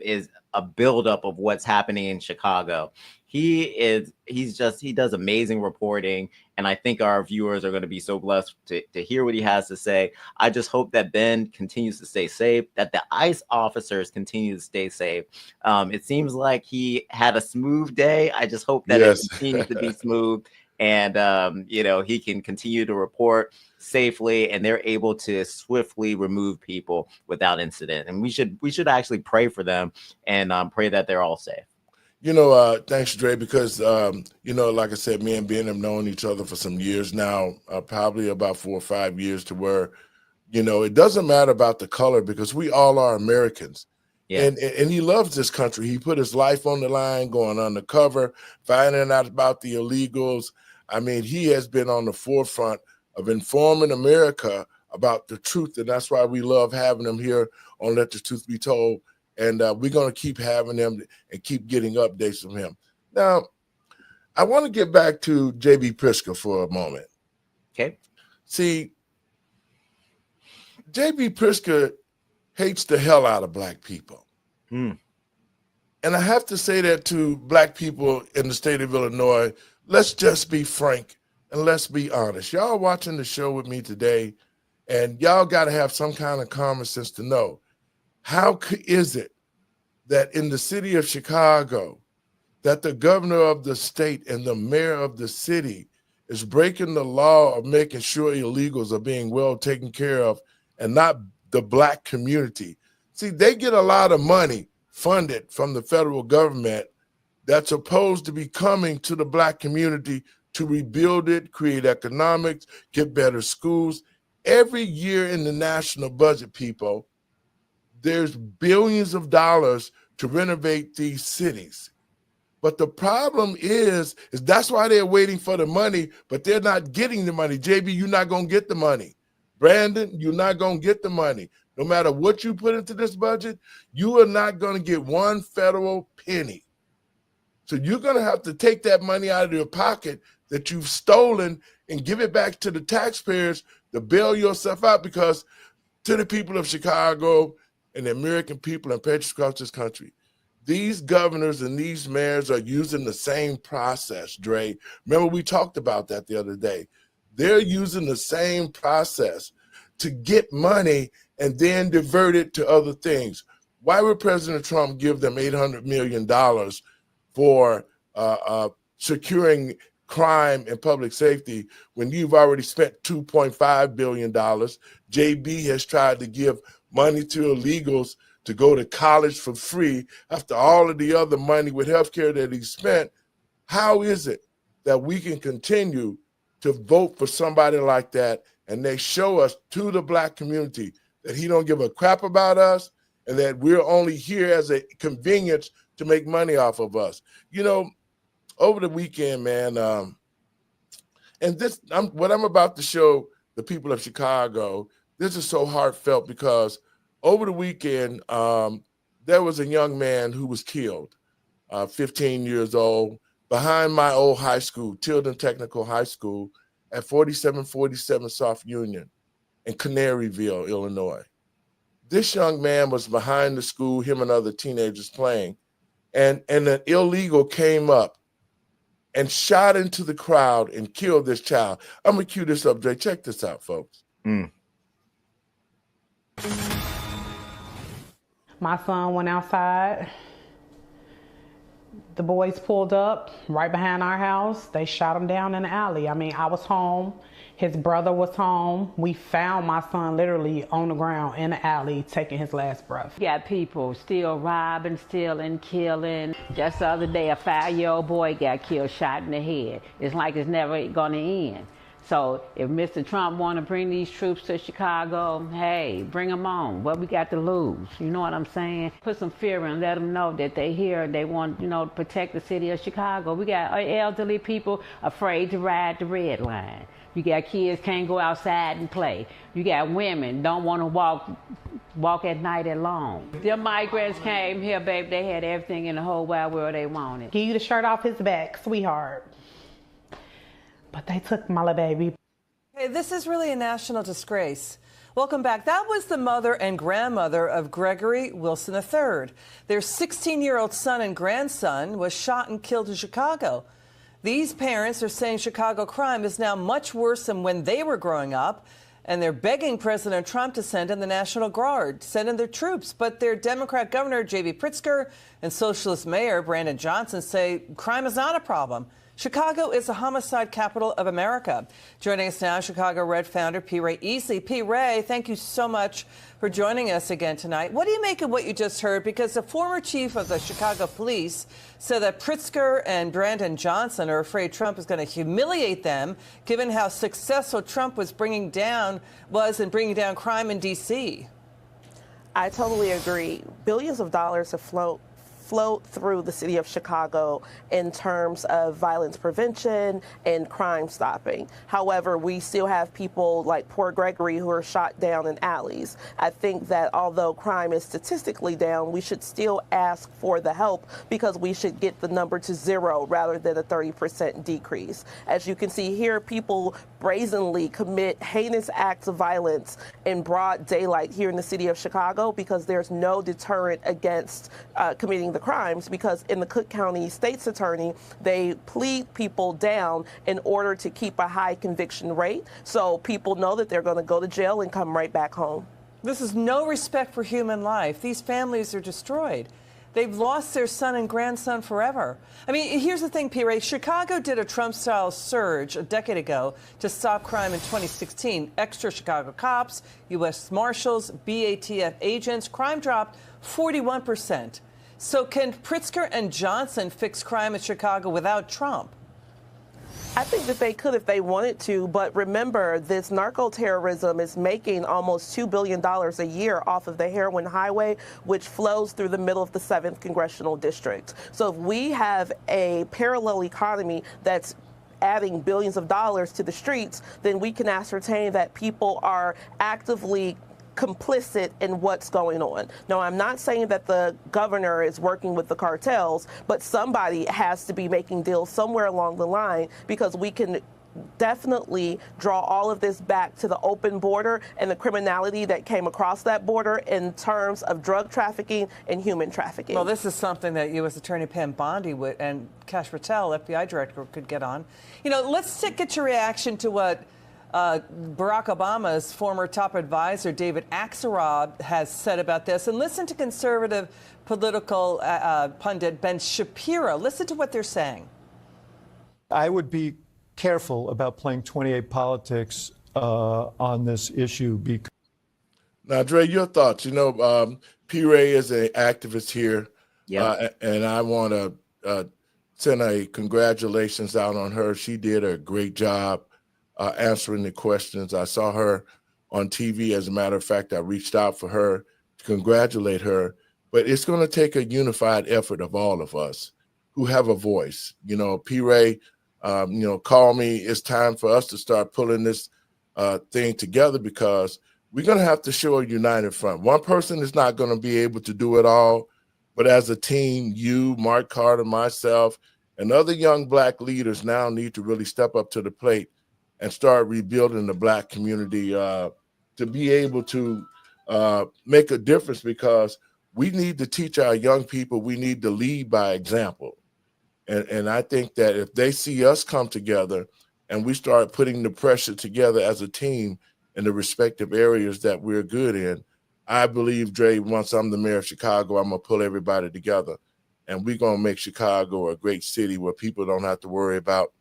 [SPEAKER 3] is a buildup of what's happening in Chicago. He does amazing reporting, and I think our viewers are going to be so blessed to hear what he has to say. I just hope that Ben continues to stay safe, that the ICE officers continue to stay safe. It seems like he had a smooth day. I just hope that it continues to be smooth, and he can continue to report safely, and they're able to swiftly remove people without incident. And we should actually pray for them and pray that they're all safe.
[SPEAKER 1] Thanks, Dre, because, like I said, me and Ben have known each other for some years now, probably about 4 or 5 years, to where, it doesn't matter about the color because we all are Americans. Yeah. And he loves this country. He put his life on the line, going undercover, finding out about the illegals. I mean, he has been on the forefront of informing America about the truth, and that's why we love having him here on Let the Truth Be Told. And we're going to keep having them and keep getting updates from him. Now, I want to get back to J.B. Pritzker for a moment.
[SPEAKER 3] Okay.
[SPEAKER 1] See, J.B. Pritzker hates the hell out of Black people. And I have to say that to Black people in the state of Illinois. Let's just be frank and let's be honest. Y'all watching the show with me today, and y'all got to have some kind of common sense to know. How is it that in the city of Chicago, that the governor of the state and the mayor of the city is breaking the law of making sure illegals are being well taken care of and not the Black community? See, they get a lot of money funded from the federal government that's supposed to be coming to the Black community to rebuild it, create economics, get better schools. Every year in the national budget, people, there's billions of dollars to renovate these cities. But the problem is that's why they're waiting for the money, but they're not getting the money. JB, you're not going to get the money. Brandon, you're not going to get the money. No matter what you put into this budget, you are not going to get one federal penny. So you're going to have to take that money out of your pocket that you've stolen and give it back to the taxpayers to bail yourself out, because to the people of Chicago and the American people and patriots across this country, these governors and these mayors are using the same process, Dre. Remember, we talked about that the other day. They're using the same process to get money and then divert it to other things. Why would President Trump give them $800 million for securing crime and public safety when you've already spent $2.5 billion? JB has tried to give money to illegals to go to college for free after all of the other money with healthcare that he spent. How is it that we can continue to vote for somebody like that and they show us to the Black community that he don't give a crap about us and that we're only here as a convenience to make money off of us? Over the weekend, man, and what I'm about to show the people of Chicago, this is so heartfelt because over the weekend, there was a young man who was killed, 15 years old, behind my old high school, Tilden Technical High School, at 4747 South Union in Canaryville, Illinois. This young man was behind the school, him and other teenagers playing, and an illegal came up and shot into the crowd and killed this child. I'm going to cue this up, Jay. Check this out, folks.
[SPEAKER 11] My son went outside. The boys pulled up right behind our house. They shot him down in the alley. I mean, I was home. His brother was home. We found my son literally on the ground in the alley taking his last breath.
[SPEAKER 12] You got people still robbing, stealing, killing. Just the other day, a 5-year-old boy got killed, shot in the head. It's like it's never going to end. So if Mr. Trump want to bring these troops to Chicago, hey, bring them on. What we got to lose? You know what I'm saying? Put some fear in, let them know that they here, they want, to protect the city of Chicago. We got elderly people afraid to ride the red line. You got kids can't go outside and play. You got women don't want to walk at night alone. Them migrants came here, baby, they had everything in the whole wide world they wanted.
[SPEAKER 11] Give you the shirt off his back, sweetheart. But they took my little baby.
[SPEAKER 13] Hey, this is really a national disgrace. Welcome back. That was the mother and grandmother of Gregory Wilson III. Their 16-year-old son and grandson was shot and killed in Chicago. These parents are saying Chicago crime is now much worse than when they were growing up, and they're begging President Trump to send in the National Guard, send in their troops. But their Democrat Governor, J.B. Pritzker, and Socialist Mayor Brandon Johnson say crime is not a problem. Chicago is the homicide capital of America. Joining us now, Chicago Red founder P. Ray Easley. P. Ray, thank you so much for joining us again tonight. What do you make of what you just heard? Because the former chief of the Chicago police said that Pritzker and Brandon Johnson are afraid Trump is going to humiliate them, given how successful Trump was in bringing down crime in D.C.
[SPEAKER 14] I totally agree. Billions of dollars have flowed through the city of Chicago in terms of violence prevention and crime stopping. However, we still have people like poor Gregory who are shot down in alleys. I think that although crime is statistically down, we should still ask for the help because we should get the number to 0 rather than a 30% decrease. As you can see here, people brazenly commit heinous acts of violence in broad daylight here in the city of Chicago because there's no deterrent against committing the crimes, because in the Cook County State's Attorney, they plead people down in order to keep a high conviction rate, so people know that they're going to go to jail and come right back home.
[SPEAKER 13] This is no respect for human life. These families are destroyed. They've lost their son and grandson forever. I mean, here's the thing, P. Ray. Chicago did a Trump-style surge a decade ago to stop crime in 2016. Extra Chicago cops, U.S. Marshals, BATF agents. Crime dropped 41%. So can Pritzker and Johnson fix crime in Chicago without Trump?
[SPEAKER 14] I think that they could if they wanted to, but remember, this narco-terrorism is making almost $2 billion a year off of the heroin highway, which flows through the middle of the 7th Congressional District. So if we have a parallel economy that's adding billions of dollars to the streets, then we can ascertain that people are actively complicit in what's going on. Now, I'm not saying that the governor is working with the cartels, but somebody has to be making deals somewhere along the line, because we can definitely draw all of this back to the open border and the criminality that came across that border in terms of drug trafficking and human trafficking.
[SPEAKER 13] Well, this is something that U.S. Attorney Pam Bondi and Kash Patel, FBI director, could get on. Let's get your reaction to what Barack Obama's former top advisor, David Axelrod, has said about this. And listen to conservative political pundit Ben Shapiro. Listen to what they're saying.
[SPEAKER 8] I would be careful about playing 28 politics on this issue. Because
[SPEAKER 1] now, Dre, your thoughts. P. Ray is an activist here, and I want to send a congratulations out on her. She did a great job answering the questions. I saw her on TV. As a matter of fact, I reached out for her to congratulate her. But it's going to take a unified effort of all of us who have a voice. P. Ray, call me. It's time for us to start pulling this thing together, because we're going to have to show a united front. One person is not going to be able to do it all, but as a team, you, Mark Carter, myself, and other young Black leaders now need to really step up to the plate and start rebuilding the Black community to be able to make a difference, because we need to teach our young people. We need to lead by example. And I think that if they see us come together and we start putting the pressure together as a team in the respective areas that we're good in, I believe, Dre, once I'm the mayor of Chicago, I'm going to pull everybody together. And we're going to make Chicago a great city where people don't have to worry about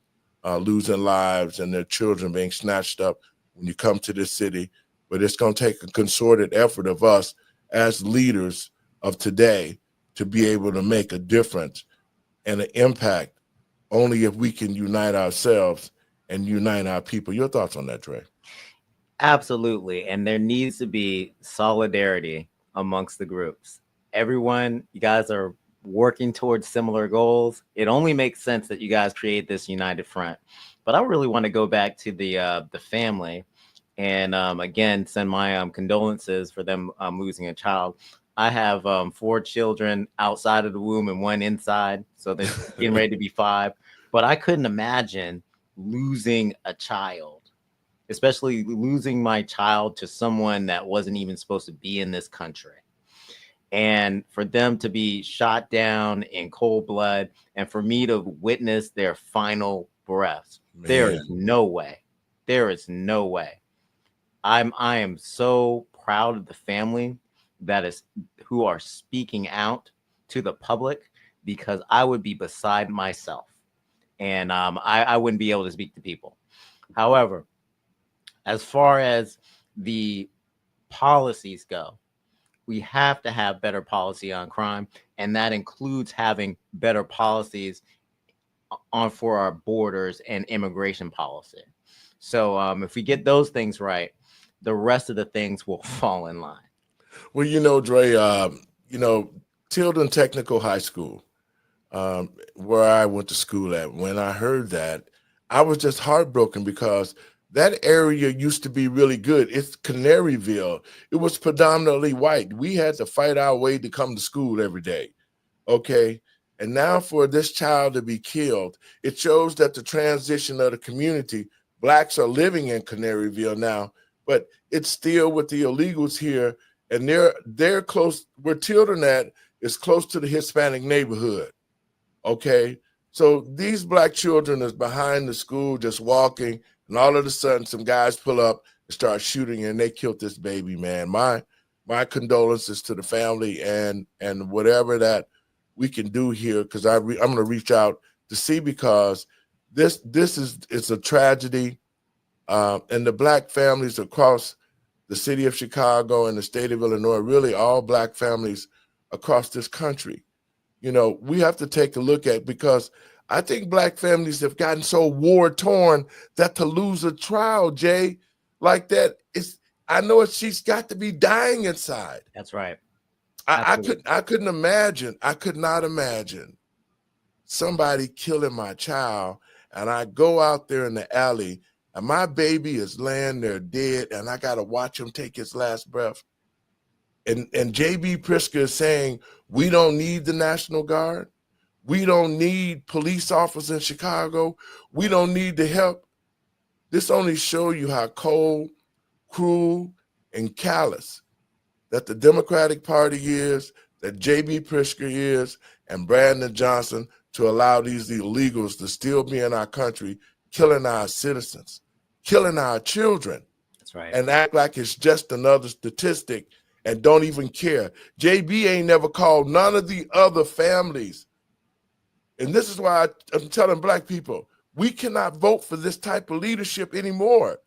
[SPEAKER 1] losing lives and their children being snatched up when you come to this city. But it's going to take a concerted effort of us as leaders of today to be able to make a difference and an impact only if we can unite ourselves and unite our people. Your thoughts on that, Dre?
[SPEAKER 3] Absolutely. And there needs to be solidarity amongst the groups. Everyone, you guys are working towards similar goals. It only makes sense that you guys create this united front. But I really want to go back to the family and again, send my condolences for them losing a child. I have 4 children outside of the womb and 1 inside. So they're getting ready to be 5. But I couldn't imagine losing a child, especially losing my child to someone that wasn't even supposed to be in this country. And for them to be shot down in cold blood and for me to witness their final breaths, there is no way. There is no way. I am so proud of the family who are speaking out to the public, because I would be beside myself and I wouldn't be able to speak to people. However, as far as the policies go, we have to have better policy on crime, and that includes having better policies for our borders and immigration policy. So if we get those things right, the rest of the things will fall in line.
[SPEAKER 1] Well, Dre, Tilden Technical High School, where I went to school at, when I heard that, I was just heartbroken because that area used to be really good. It's Canaryville. It was predominantly white. We had to fight our way to come to school every day, okay? And now for this child to be killed, it shows that the transition of the community, blacks are living in Canaryville now, but it's still with the illegals here, and they're close. Where Tilden at is close to the Hispanic neighborhood, okay? So these black children is behind the school just walking, and all of a sudden some guys pull up and start shooting, and they killed this baby, man. My condolences to the family, and whatever that we can do here, because I'm going to reach out to see, because this is a tragedy, and the black families across the city of Chicago and the state of Illinois, really all black families across this country, we have to take a look at, because I think black families have gotten so war-torn that to lose a child, Jay, like that, she's got to be dying inside.
[SPEAKER 3] That's right.
[SPEAKER 1] I couldn't imagine. I could not imagine somebody killing my child, and I go out there in the alley, and my baby is laying there dead, and I got to watch him take his last breath. And J.B. Pritzker is saying, we don't need the National Guard. We don't need police officers in Chicago. We don't need the help. This only shows you how cold, cruel, and callous that the Democratic Party is, that J.B. Pritzker is, and Brandon Johnson, to allow these illegals to still be in our country, killing our citizens, killing our children.
[SPEAKER 3] That's right.
[SPEAKER 1] And act like it's just another statistic and don't even care. JB ain't never called none of the other families. And this is why I'm telling black people, we cannot vote for this type of leadership anymore.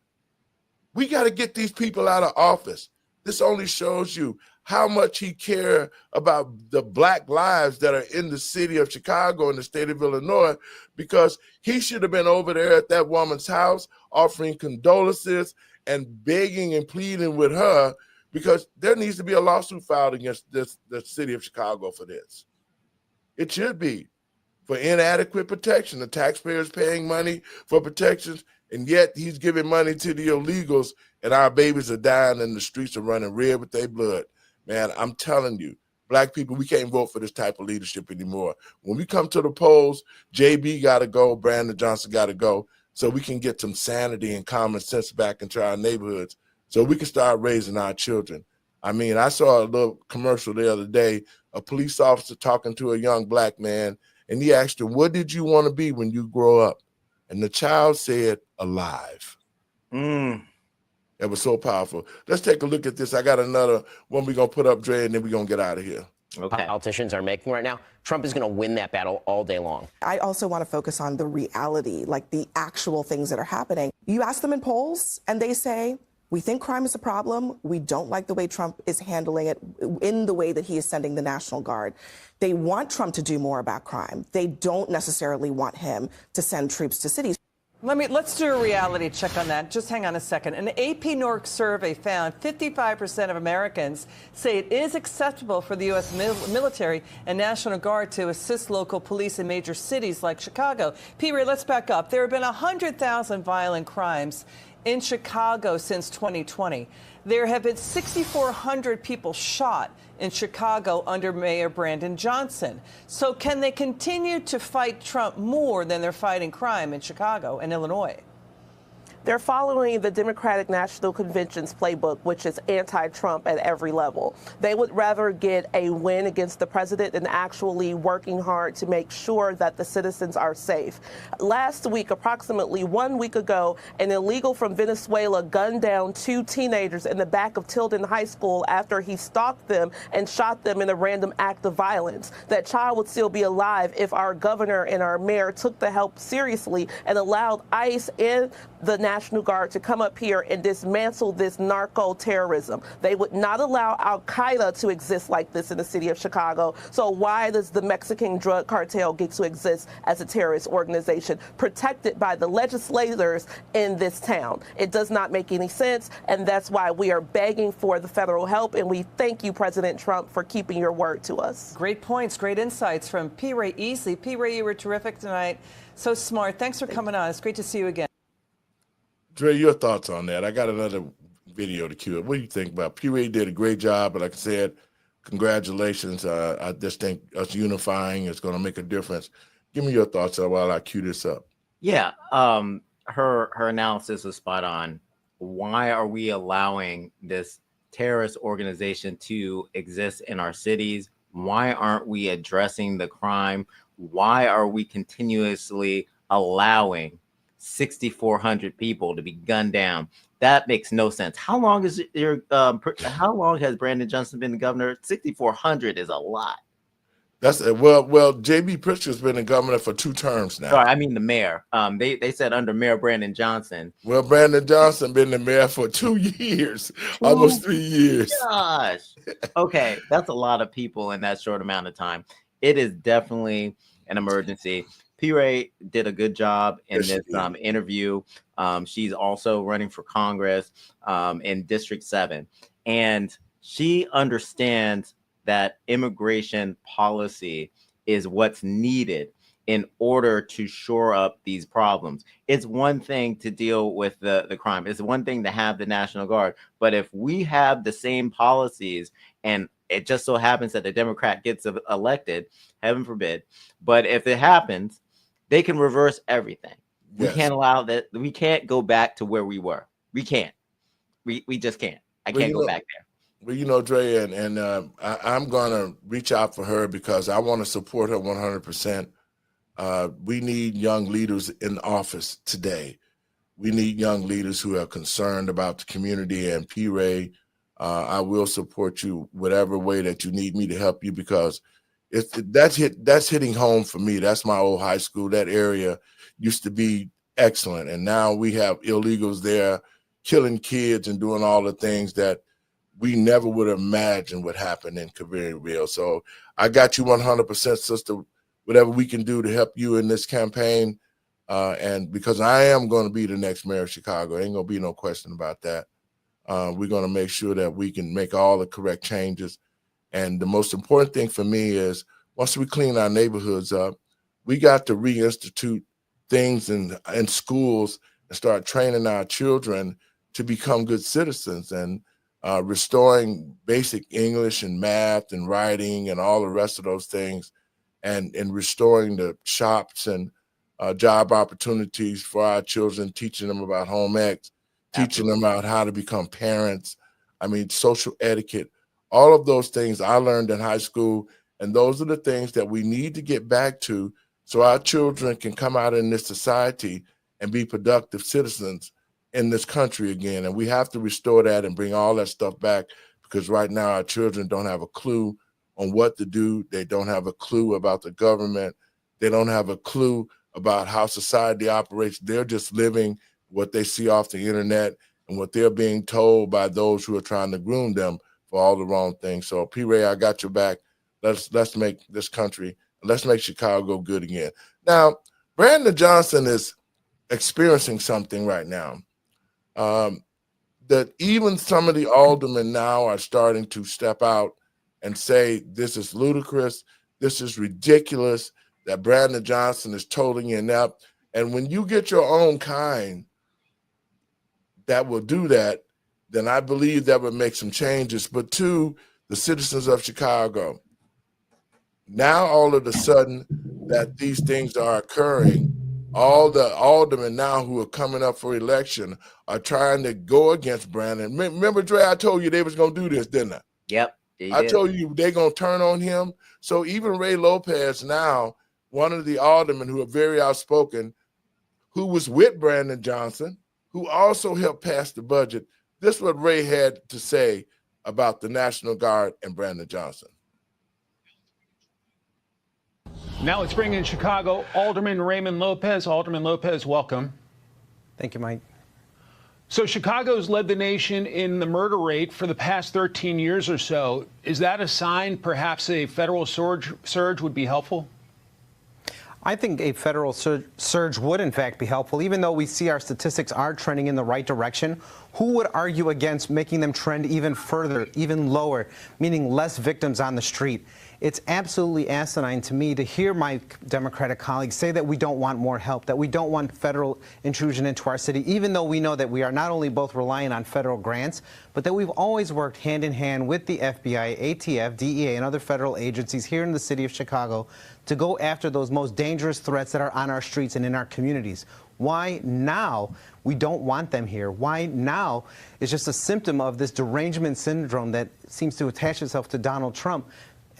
[SPEAKER 1] We got to get these people out of office. This only shows you how much he cares about the black lives that are in the city of Chicago and the state of Illinois, because he should have been over there at that woman's house offering condolences and begging and pleading with her, because there needs to be a lawsuit filed against the city of Chicago for this. It should be for inadequate protection. The taxpayers paying money for protections, and yet he's giving money to the illegals, and our babies are dying and the streets are running red with their blood. Man, I'm telling you, black people, we can't vote for this type of leadership anymore. When we come to the polls, JB got to go, Brandon Johnson got to go, so we can get some sanity and common sense back into our neighborhoods, so we can start raising our children. I mean, I saw a little commercial the other day, a police officer talking to a young black man, And he asked her, what did you want to be when you grow up? And the child said, alive. That was so powerful. Let's take a look at this. I got another one we're going to put up, Dre, and then we're going to get out of here.
[SPEAKER 3] Okay.
[SPEAKER 15] Politicians are making right now. Trump is going to win that battle all day long.
[SPEAKER 16] I also want to focus on the reality, like the actual things that are happening. You ask them in polls and they say, we think crime is a problem. We don't like the way Trump is handling it in the way that he is sending the National Guard. They want Trump to do more about crime. They don't necessarily want him to send troops to cities.
[SPEAKER 13] Let's do a reality check on that. Just hang on a second. An AP NORC survey found 55% of Americans say it is acceptable for the U.S. military and National Guard to assist local police in major cities like Chicago. P. Ray, let's back up. There have been 100,000 violent crimes in Chicago since 2020. There have been 6,400 people shot in Chicago under Mayor Brandon Johnson. So can they continue to fight Trump more than they're fighting crime in Chicago and Illinois?
[SPEAKER 14] They're following the Democratic National Convention's playbook, which is anti-Trump at every level. They would rather get a win against the president than actually working hard to make sure that the citizens are safe. Last week, approximately 1 week ago, an illegal from Venezuela gunned down 2 teenagers in the back of Tilden High School after he stalked them and shot them in a random act of violence. That child would still be alive if our governor and our mayor took the help seriously and allowed ICE and the National Guard to come up here and dismantle this narco-terrorism. They would not allow Al-Qaeda to exist like this in the city of Chicago. So why does the Mexican drug cartel get to exist as a terrorist organization protected by the legislators in this town? It does not make any sense, and that's why we are begging for the federal help, and we thank you, President Trump, for keeping your word to us.
[SPEAKER 13] Great points, great insights from P. Ray Easley. P. Ray, you were terrific tonight. So smart. Thanks for coming on. It's great to see you again.
[SPEAKER 1] Dre, your thoughts on that? I got another video to cue up. What do you think about P. Ray? Did a great job, but like I said, congratulations. I just think us unifying is going to make a difference. Give me your thoughts while I cue this up.
[SPEAKER 3] Yeah, her analysis was spot on. Why are we allowing this terrorist organization to exist in our cities? Why aren't we addressing the crime? Why are we continuously allowing 6,400 people to be gunned down? That makes no sense. How long is how long has Brandon Johnson been the governor? 6,400 is a lot.
[SPEAKER 1] That's well, J.B. Pritzker's been the governor for 2 terms now.
[SPEAKER 3] Sorry, I mean the mayor. They said under Mayor Brandon Johnson.
[SPEAKER 1] Well, Brandon Johnson been the mayor for 2 years, almost 3 years.
[SPEAKER 3] Gosh. Okay, that's a lot of people in that short amount of time. It is definitely an emergency. P. Ray did a good job in this interview. She's also running for Congress in District 7. And she understands that immigration policy is what's needed in order to shore up these problems. It's one thing to deal with the crime. It's one thing to have the National Guard. But if we have the same policies and it just so happens that the Democrat gets elected, heaven forbid, but if it happens, they can reverse everything. Yes. We can't allow that. We can't go back to where we were. We can't. We just can't. I can't go back there.
[SPEAKER 1] Well, you know, Dre, and I'm going to reach out for her because I want to support her 100%. We need young leaders in office today. We need young leaders who are concerned about the community. And P. Ray, I will support you whatever way that you need me to help you, because that's hitting home for me. That's my old high school. That area used to be excellent, and now we have illegals there killing kids and doing all the things that we never would have imagined would happen in Caverville. So I got you 100%, sister. Whatever we can do to help you in this campaign, and because I am going to be the next mayor of Chicago, ain't going to be no question about that. We're going to make sure that we can make all the correct changes. And the most important thing for me is once we clean our neighborhoods up, we got to reinstitute things in schools and start training our children to become good citizens, and restoring basic English and math and writing and all the rest of those things, and restoring the shops and job opportunities for our children, teaching them about home ec, teaching them about how to become parents. I mean, social etiquette. All of those things I learned in high school, And those are the things that we need to get back to so our children can come out in this society and be productive citizens in this country again. And we have to restore that and bring all that stuff back, because right now our children don't have a clue on what to do. They don't have a clue about the government. They don't have a clue about how society operates. They're just living what they see off the internet and what they're being told by those who are trying to groom them for all the wrong things. So P. Ray, I got your back. Let's make this country, let's make Chicago good again. Now, Brandon Johnson is experiencing something right now that even some of the aldermen now are starting to step out and say, this is ludicrous, this is ridiculous, that Brandon Johnson is totally inept. And when you get your own kind that will do that, then I believe that would make some changes. But to the citizens of Chicago, now all of a sudden that these things are occurring, all the aldermen now who are coming up for election are trying to go against Brandon. Remember, Dre, I told you they was going to do this, didn't I?
[SPEAKER 3] Yep.
[SPEAKER 1] I told you they're going to turn on him. So even Ray Lopez now, one of the aldermen who are very outspoken, who was with Brandon Johnson, who also helped pass the budget, this is what Ray had to say about the National Guard and Brandon Johnson.
[SPEAKER 17] Now let's bring in Chicago Alderman Raymond Lopez. Alderman Lopez, welcome.
[SPEAKER 18] Thank you, Mike.
[SPEAKER 17] So Chicago's led the nation in the murder rate for the past 13 years or so. Is that a sign perhaps a federal surge would be helpful?
[SPEAKER 18] I think a federal surge would, in fact, be helpful. Even though we see our statistics are trending in the right direction, who would argue against making them trend even further, even lower, meaning less victims on the street? It's absolutely asinine to me to hear my Democratic colleagues say that we don't want more help, that we don't want federal intrusion into our city, even though we know that we are not only both relying on federal grants, but that we've always worked hand in hand with the FBI, ATF, DEA, and other federal agencies here in the city of Chicago to go after those most dangerous threats that are on our streets and in our communities. Why now we don't want them here? Why now is just a symptom of this derangement syndrome that seems to attach itself to Donald Trump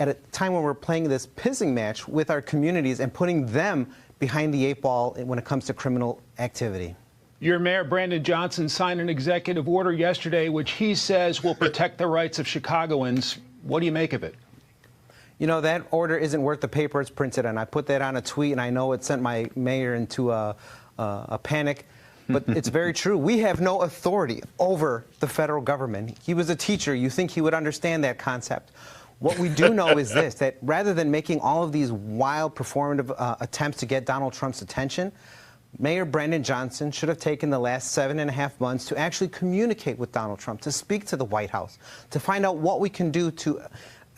[SPEAKER 18] at a time when we're playing this pissing match with our communities and putting them behind the 8 ball when it comes to criminal activity.
[SPEAKER 17] Your mayor, Brandon Johnson, signed an executive order yesterday which he says will protect the rights of Chicagoans. What do you make of it?
[SPEAKER 18] You know, that order isn't worth the paper it's printed on. I put that on a tweet, and I know it sent my mayor into a panic. But it's very true. We have no authority over the federal government. He was a teacher. You think he would understand that concept. What we do know is this, that rather than making all of these wild performative attempts to get Donald Trump's attention, Mayor Brandon Johnson should have taken the last 7.5 months to actually communicate with Donald Trump, to speak to the White House, to find out what we can do to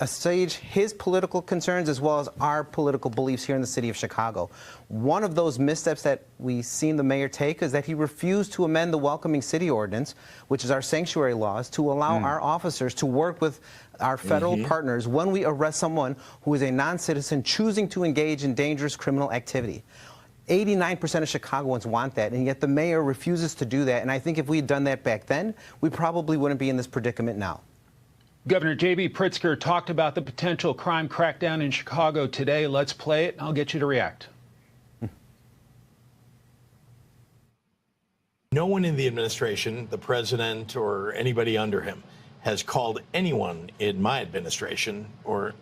[SPEAKER 18] assuage his political concerns as well as our political beliefs here in the city of Chicago. One of those missteps that we've seen the mayor take is that he refused to amend the Welcoming City Ordinance, which is our sanctuary laws, to allow our officers to work with our federal partners when we arrest someone who is a non-citizen choosing to engage in dangerous criminal activity. 89% of Chicagoans want that, and yet the mayor refuses to do that. And I think if we had done that back then, we probably wouldn't be in this predicament now.
[SPEAKER 17] Governor J.B. Pritzker talked about the potential crime crackdown in Chicago today. Let's play it, and I'll get you to react.
[SPEAKER 5] No one in the administration, the president or anybody under him, has called anyone in my administration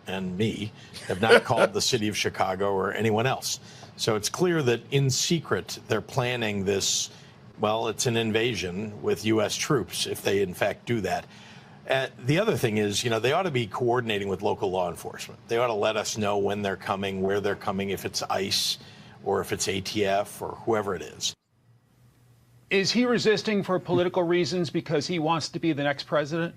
[SPEAKER 5] and me have not called the city of Chicago or anyone else. So it's clear that in secret they're planning this, well, it's an invasion with U.S. troops if they in fact do that. The other thing is, you know, they ought to be coordinating with local law enforcement. They ought to let us know when they're coming, where they're coming, if it's ICE or if it's ATF or whoever it is.
[SPEAKER 17] Is he resisting for political reasons because he wants to be the next president?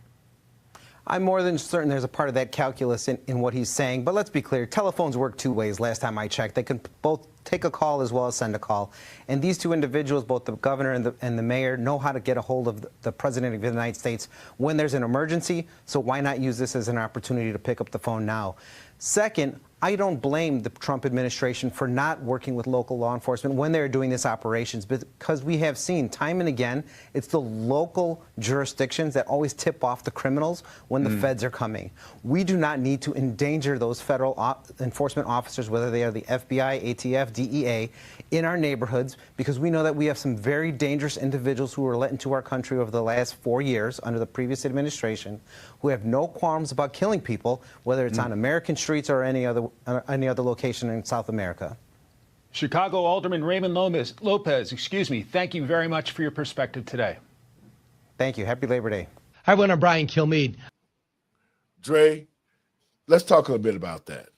[SPEAKER 18] I'm more than certain there's a part of that calculus in what he's saying. But let's be clear, telephones work two ways last time I checked. They can both take a call as well as send a call. And these two individuals, both the governor and the mayor, know how to get a hold of the president of the United States when there's an emergency. So why not use this as an opportunity to pick up the phone now? Second, I don't blame the Trump administration for not working with local law enforcement when they're doing these operations, because we have seen time and again, it's the local jurisdictions that always tip off the criminals when the feds are coming. We do not need to endanger those federal enforcement officers, whether they are the FBI, ATF, DEA, in our neighborhoods, because we know that we have some very dangerous individuals who were let into our country over the last 4 years under the previous administration, who have no qualms about killing people, whether it's on American streets or any other location in South America.
[SPEAKER 17] Chicago Alderman Raymond Lopez, thank you very much for your perspective today.
[SPEAKER 18] Thank you. Happy Labor Day.
[SPEAKER 19] Hi, everyone. I'm Brian Kilmeade.
[SPEAKER 1] Dre, let's talk a little bit about that.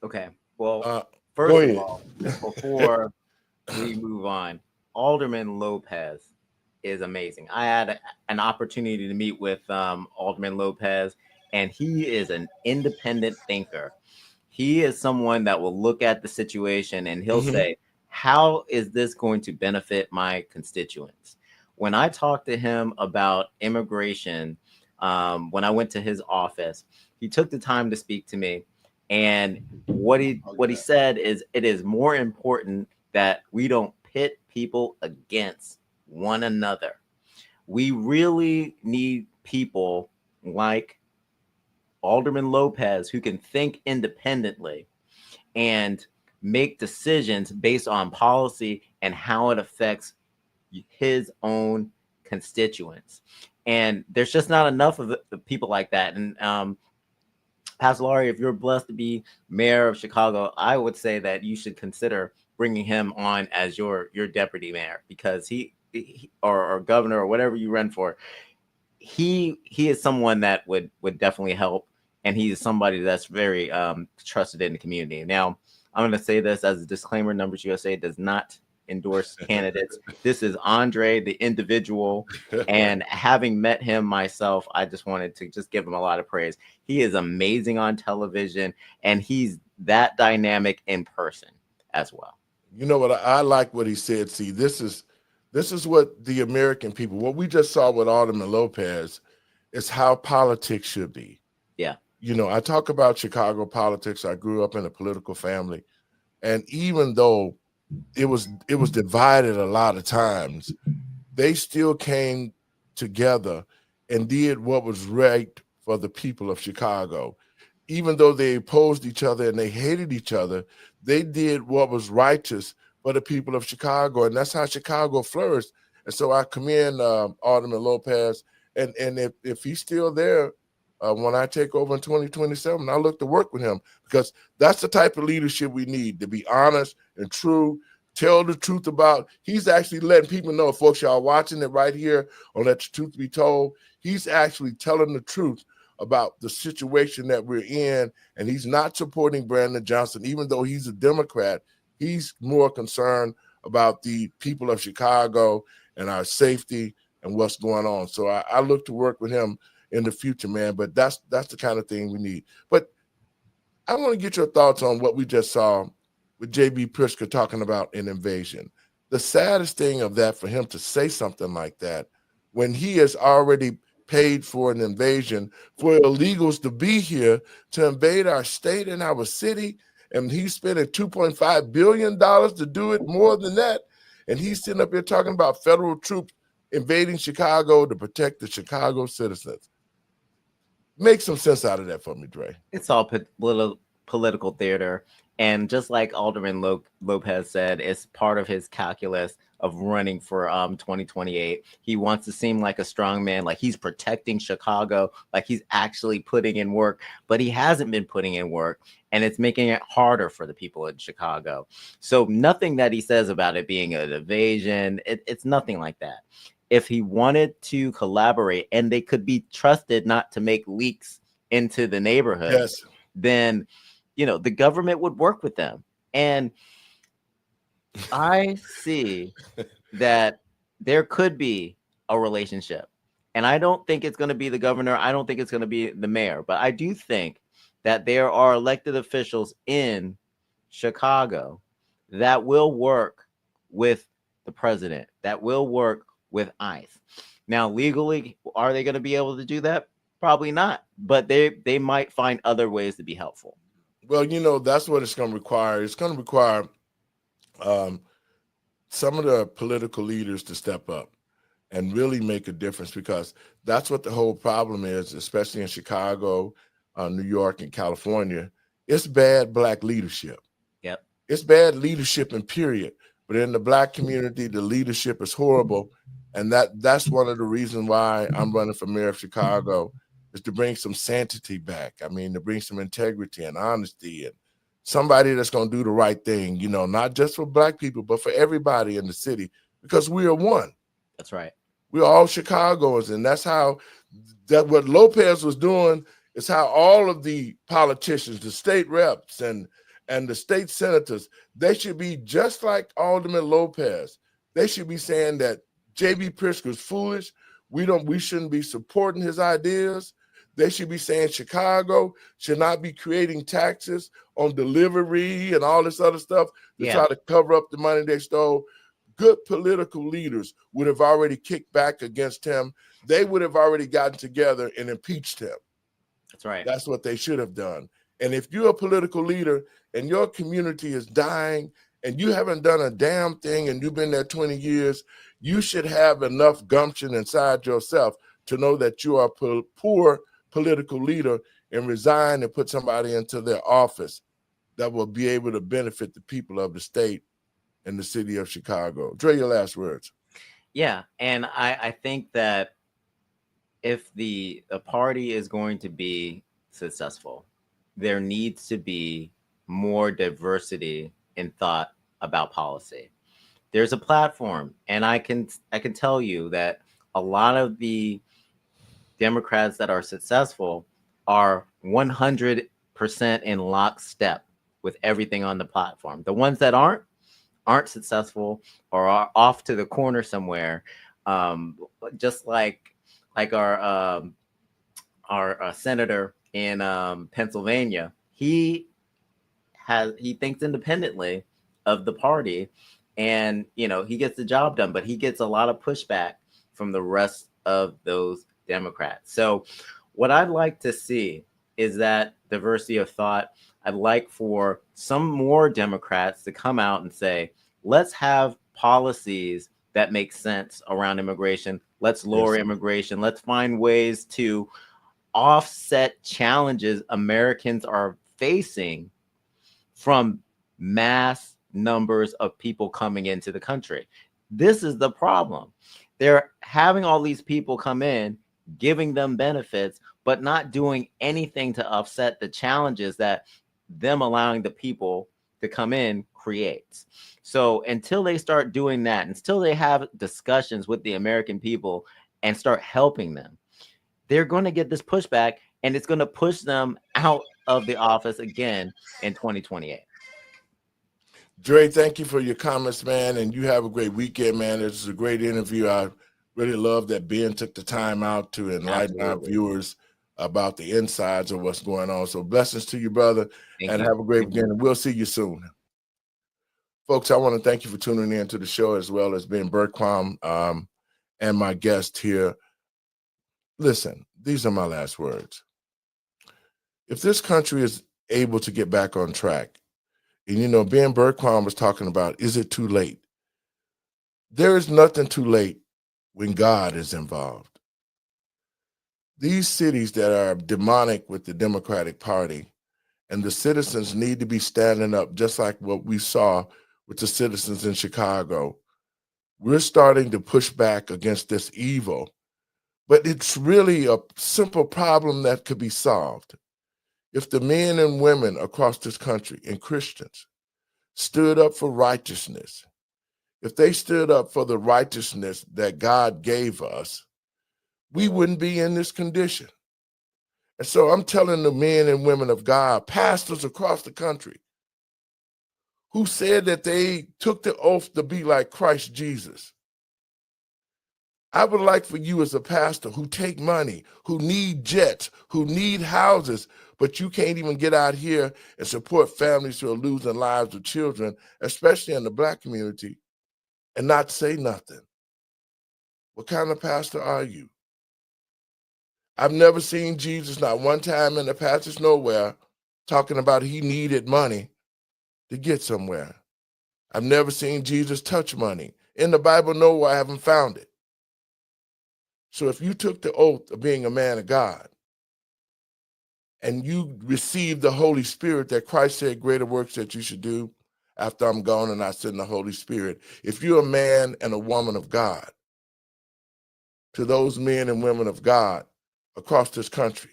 [SPEAKER 3] Okay. Well, first of all, before we move on, Alderman Lopez is amazing. I had an opportunity to meet with Alderman Lopez, and he is an independent thinker. He is someone that will look at the situation and he'll say, how is this going to benefit my constituents? When I talked to him about immigration, when I went to his office, he took the time to speak to me. And what he said is, it is more important that we don't pit people against one another. We really need people like Alderman Lopez who can think independently and make decisions based on policy and how it affects his own constituents. And there's just not enough of the people like that. And Pastor Lowery, if you're blessed to be mayor of Chicago, I would say that you should consider bringing him on as your deputy mayor, because he or governor or whatever you run for, he is someone that would definitely help. And he's somebody that's very trusted in the community. Now, I'm going to say this as a disclaimer: Numbers USA does not endorse candidates. This is Andre, the individual. And having met him myself, I just wanted to just give him a lot of praise. He is amazing on television, and he's that dynamic in person as well.
[SPEAKER 1] You know what? I like what he said. See, this is what the American people, what we just saw with Alderman Lopez, is how politics should be.
[SPEAKER 3] Yeah.
[SPEAKER 1] You know, I talk about Chicago politics. I grew up in a political family. And even though it was divided a lot of times, they still came together and did what was right for the people of Chicago. Even though they opposed each other and they hated each other, they did what was righteous for the people of Chicago. And that's how Chicago flourished. And so I commend Alderman Lopez. And if he's still there, when I take over in 2027, I look to work with him, because that's the type of leadership we need, to be honest and true, tell the truth about. He's actually letting people know, folks, y'all watching it right here on Let the Truth Be Told. He's actually telling the truth about the situation that we're in, and he's not supporting Brandon Johnson, even though he's a Democrat. He's more concerned about the people of Chicago and our safety and what's going on. So I look to work with him in the future, man. But that's the kind of thing we need. But I want to get your thoughts on what we just saw with J.B. Pritzker talking about an invasion. The saddest thing of that, for him to say something like that when he has already paid for an invasion, for illegals to be here, to invade our state and our city, and he's spending $2.5 billion to do it, more than that. And he's sitting up here talking about federal troops invading Chicago to protect the Chicago citizens. Make some sense out of that for me, Dre.
[SPEAKER 3] It's all political theater. And just like Alderman Lopez said, it's part of his calculus of running for 2028. He wants to seem like a strong man, like he's protecting Chicago, like he's actually putting in work, but he hasn't been putting in work, and it's making it harder for the people in Chicago. So nothing that he says about it being an invasion, it's nothing like that. If he wanted to collaborate and they could be trusted not to make leaks into the neighborhood,
[SPEAKER 1] yes,
[SPEAKER 3] then, you know, the government would work with them. And I see that there could be a relationship. And I don't think it's going to be the governor. I don't think it's going to be the mayor. But I do think that there are elected officials in Chicago that will work with the president, that will work with ICE. Now, legally, are they going to be able to do that? Probably not, but they might find other ways to be helpful.
[SPEAKER 1] Well, that's what it's going to require. It's going to require some of the political leaders to step up and really make a difference, because that's what the whole problem is, especially in Chicago, New York, and California. It's bad Black leadership.
[SPEAKER 3] Yep.
[SPEAKER 1] It's bad leadership in period. But in the Black community, the leadership is horrible. And that's one of the reasons why I'm running for mayor of Chicago, is to bring some sanctity back. I mean, to bring some integrity and honesty, and somebody that's going to do the right thing, not just for Black people, but for everybody in the city, because we are one.
[SPEAKER 3] That's right.
[SPEAKER 1] We're all Chicagoans, and that's how what Lopez was doing is how all of the politicians, the state reps and the state senators, they should be just like Alderman Lopez. They should be saying that J.B. Pritzker is foolish. We shouldn't be supporting his ideas. They should be saying Chicago should not be creating taxes on delivery and all this other stuff to try to cover up the money they stole. Good political leaders would have already kicked back against him. They would have already gotten together and impeached him.
[SPEAKER 3] That's right.
[SPEAKER 1] That's what they should have done. And if you're a political leader and your community is dying and you haven't done a damn thing and you've been there 20 years, you should have enough gumption inside yourself to know that you are a poor political leader and resign and put somebody into their office that will be able to benefit the people of the state and the city of Chicago. Dre, your last words.
[SPEAKER 3] Yeah, and I think that if the party is going to be successful, there needs to be more diversity in thought about policy. There's a platform, and I can tell you that a lot of the Democrats that are successful are 100% in lockstep with everything on the platform. The ones that aren't successful or are off to the corner somewhere, just like our senator in Pennsylvania. He thinks independently of the party, and he gets the job done, but he gets a lot of pushback from the rest of those Democrats. So what I'd like to see is that diversity of thought. I'd like for some more Democrats to come out and say, let's have policies that make sense around immigration. Let's lower immigration. Let's find ways to offset challenges Americans are facing from mass numbers of people coming into the country. This is the problem. They're having all these people come in, giving them benefits, but not doing anything to offset the challenges that them allowing the people to come in creates. So until they start doing that, until they have discussions with the American people and start helping them, they're going to get this pushback, and it's going to push them out of the office again in 2028.
[SPEAKER 1] Dre, thank you for your comments, man, and you have a great weekend, man. This is a great interview. I really love that Ben took the time out to enlighten our viewers about the insides of what's going on. So blessings to you, brother, and have a great weekend. And we'll see you soon. Folks, I want to thank you for tuning in to the show, as well as Ben Bergquam and my guest here. Listen, these are my last words. If this country is able to get back on track, and Ben Bergquam was talking about, is it too late? There is nothing too late when God is involved. These cities that are demonic with the Democratic Party, and the citizens need to be standing up, just like what we saw with the citizens in Chicago. We're starting to push back against this evil, but it's really a simple problem that could be solved. If the men and women across this country and Christians stood up for righteousness, if they stood up for the righteousness that God gave us, we wouldn't be in this condition. And so I'm telling the men and women of God, pastors across the country, who said that they took the oath to be like Christ Jesus, I would like for you as a pastor who take money, who need jets, who need houses, but you can't even get out here and support families who are losing lives of children, especially in the Black community, and not say nothing. What kind of pastor are you? I've never seen Jesus, not one time in the passage nowhere, talking about he needed money to get somewhere. I've never seen Jesus touch money. In the Bible, nowhere I haven't found it. So if you took the oath of being a man of God and you received the Holy Spirit that Christ said greater works that you should do after I'm gone and I send the Holy Spirit, if you're a man and a woman of God, to those men and women of God across this country,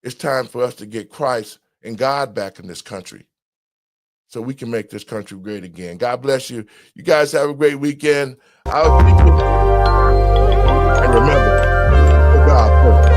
[SPEAKER 1] it's time for us to get Christ and God back in this country so we can make this country great again. God bless you. You guys have a great weekend. I'll see you. And remember, put God first.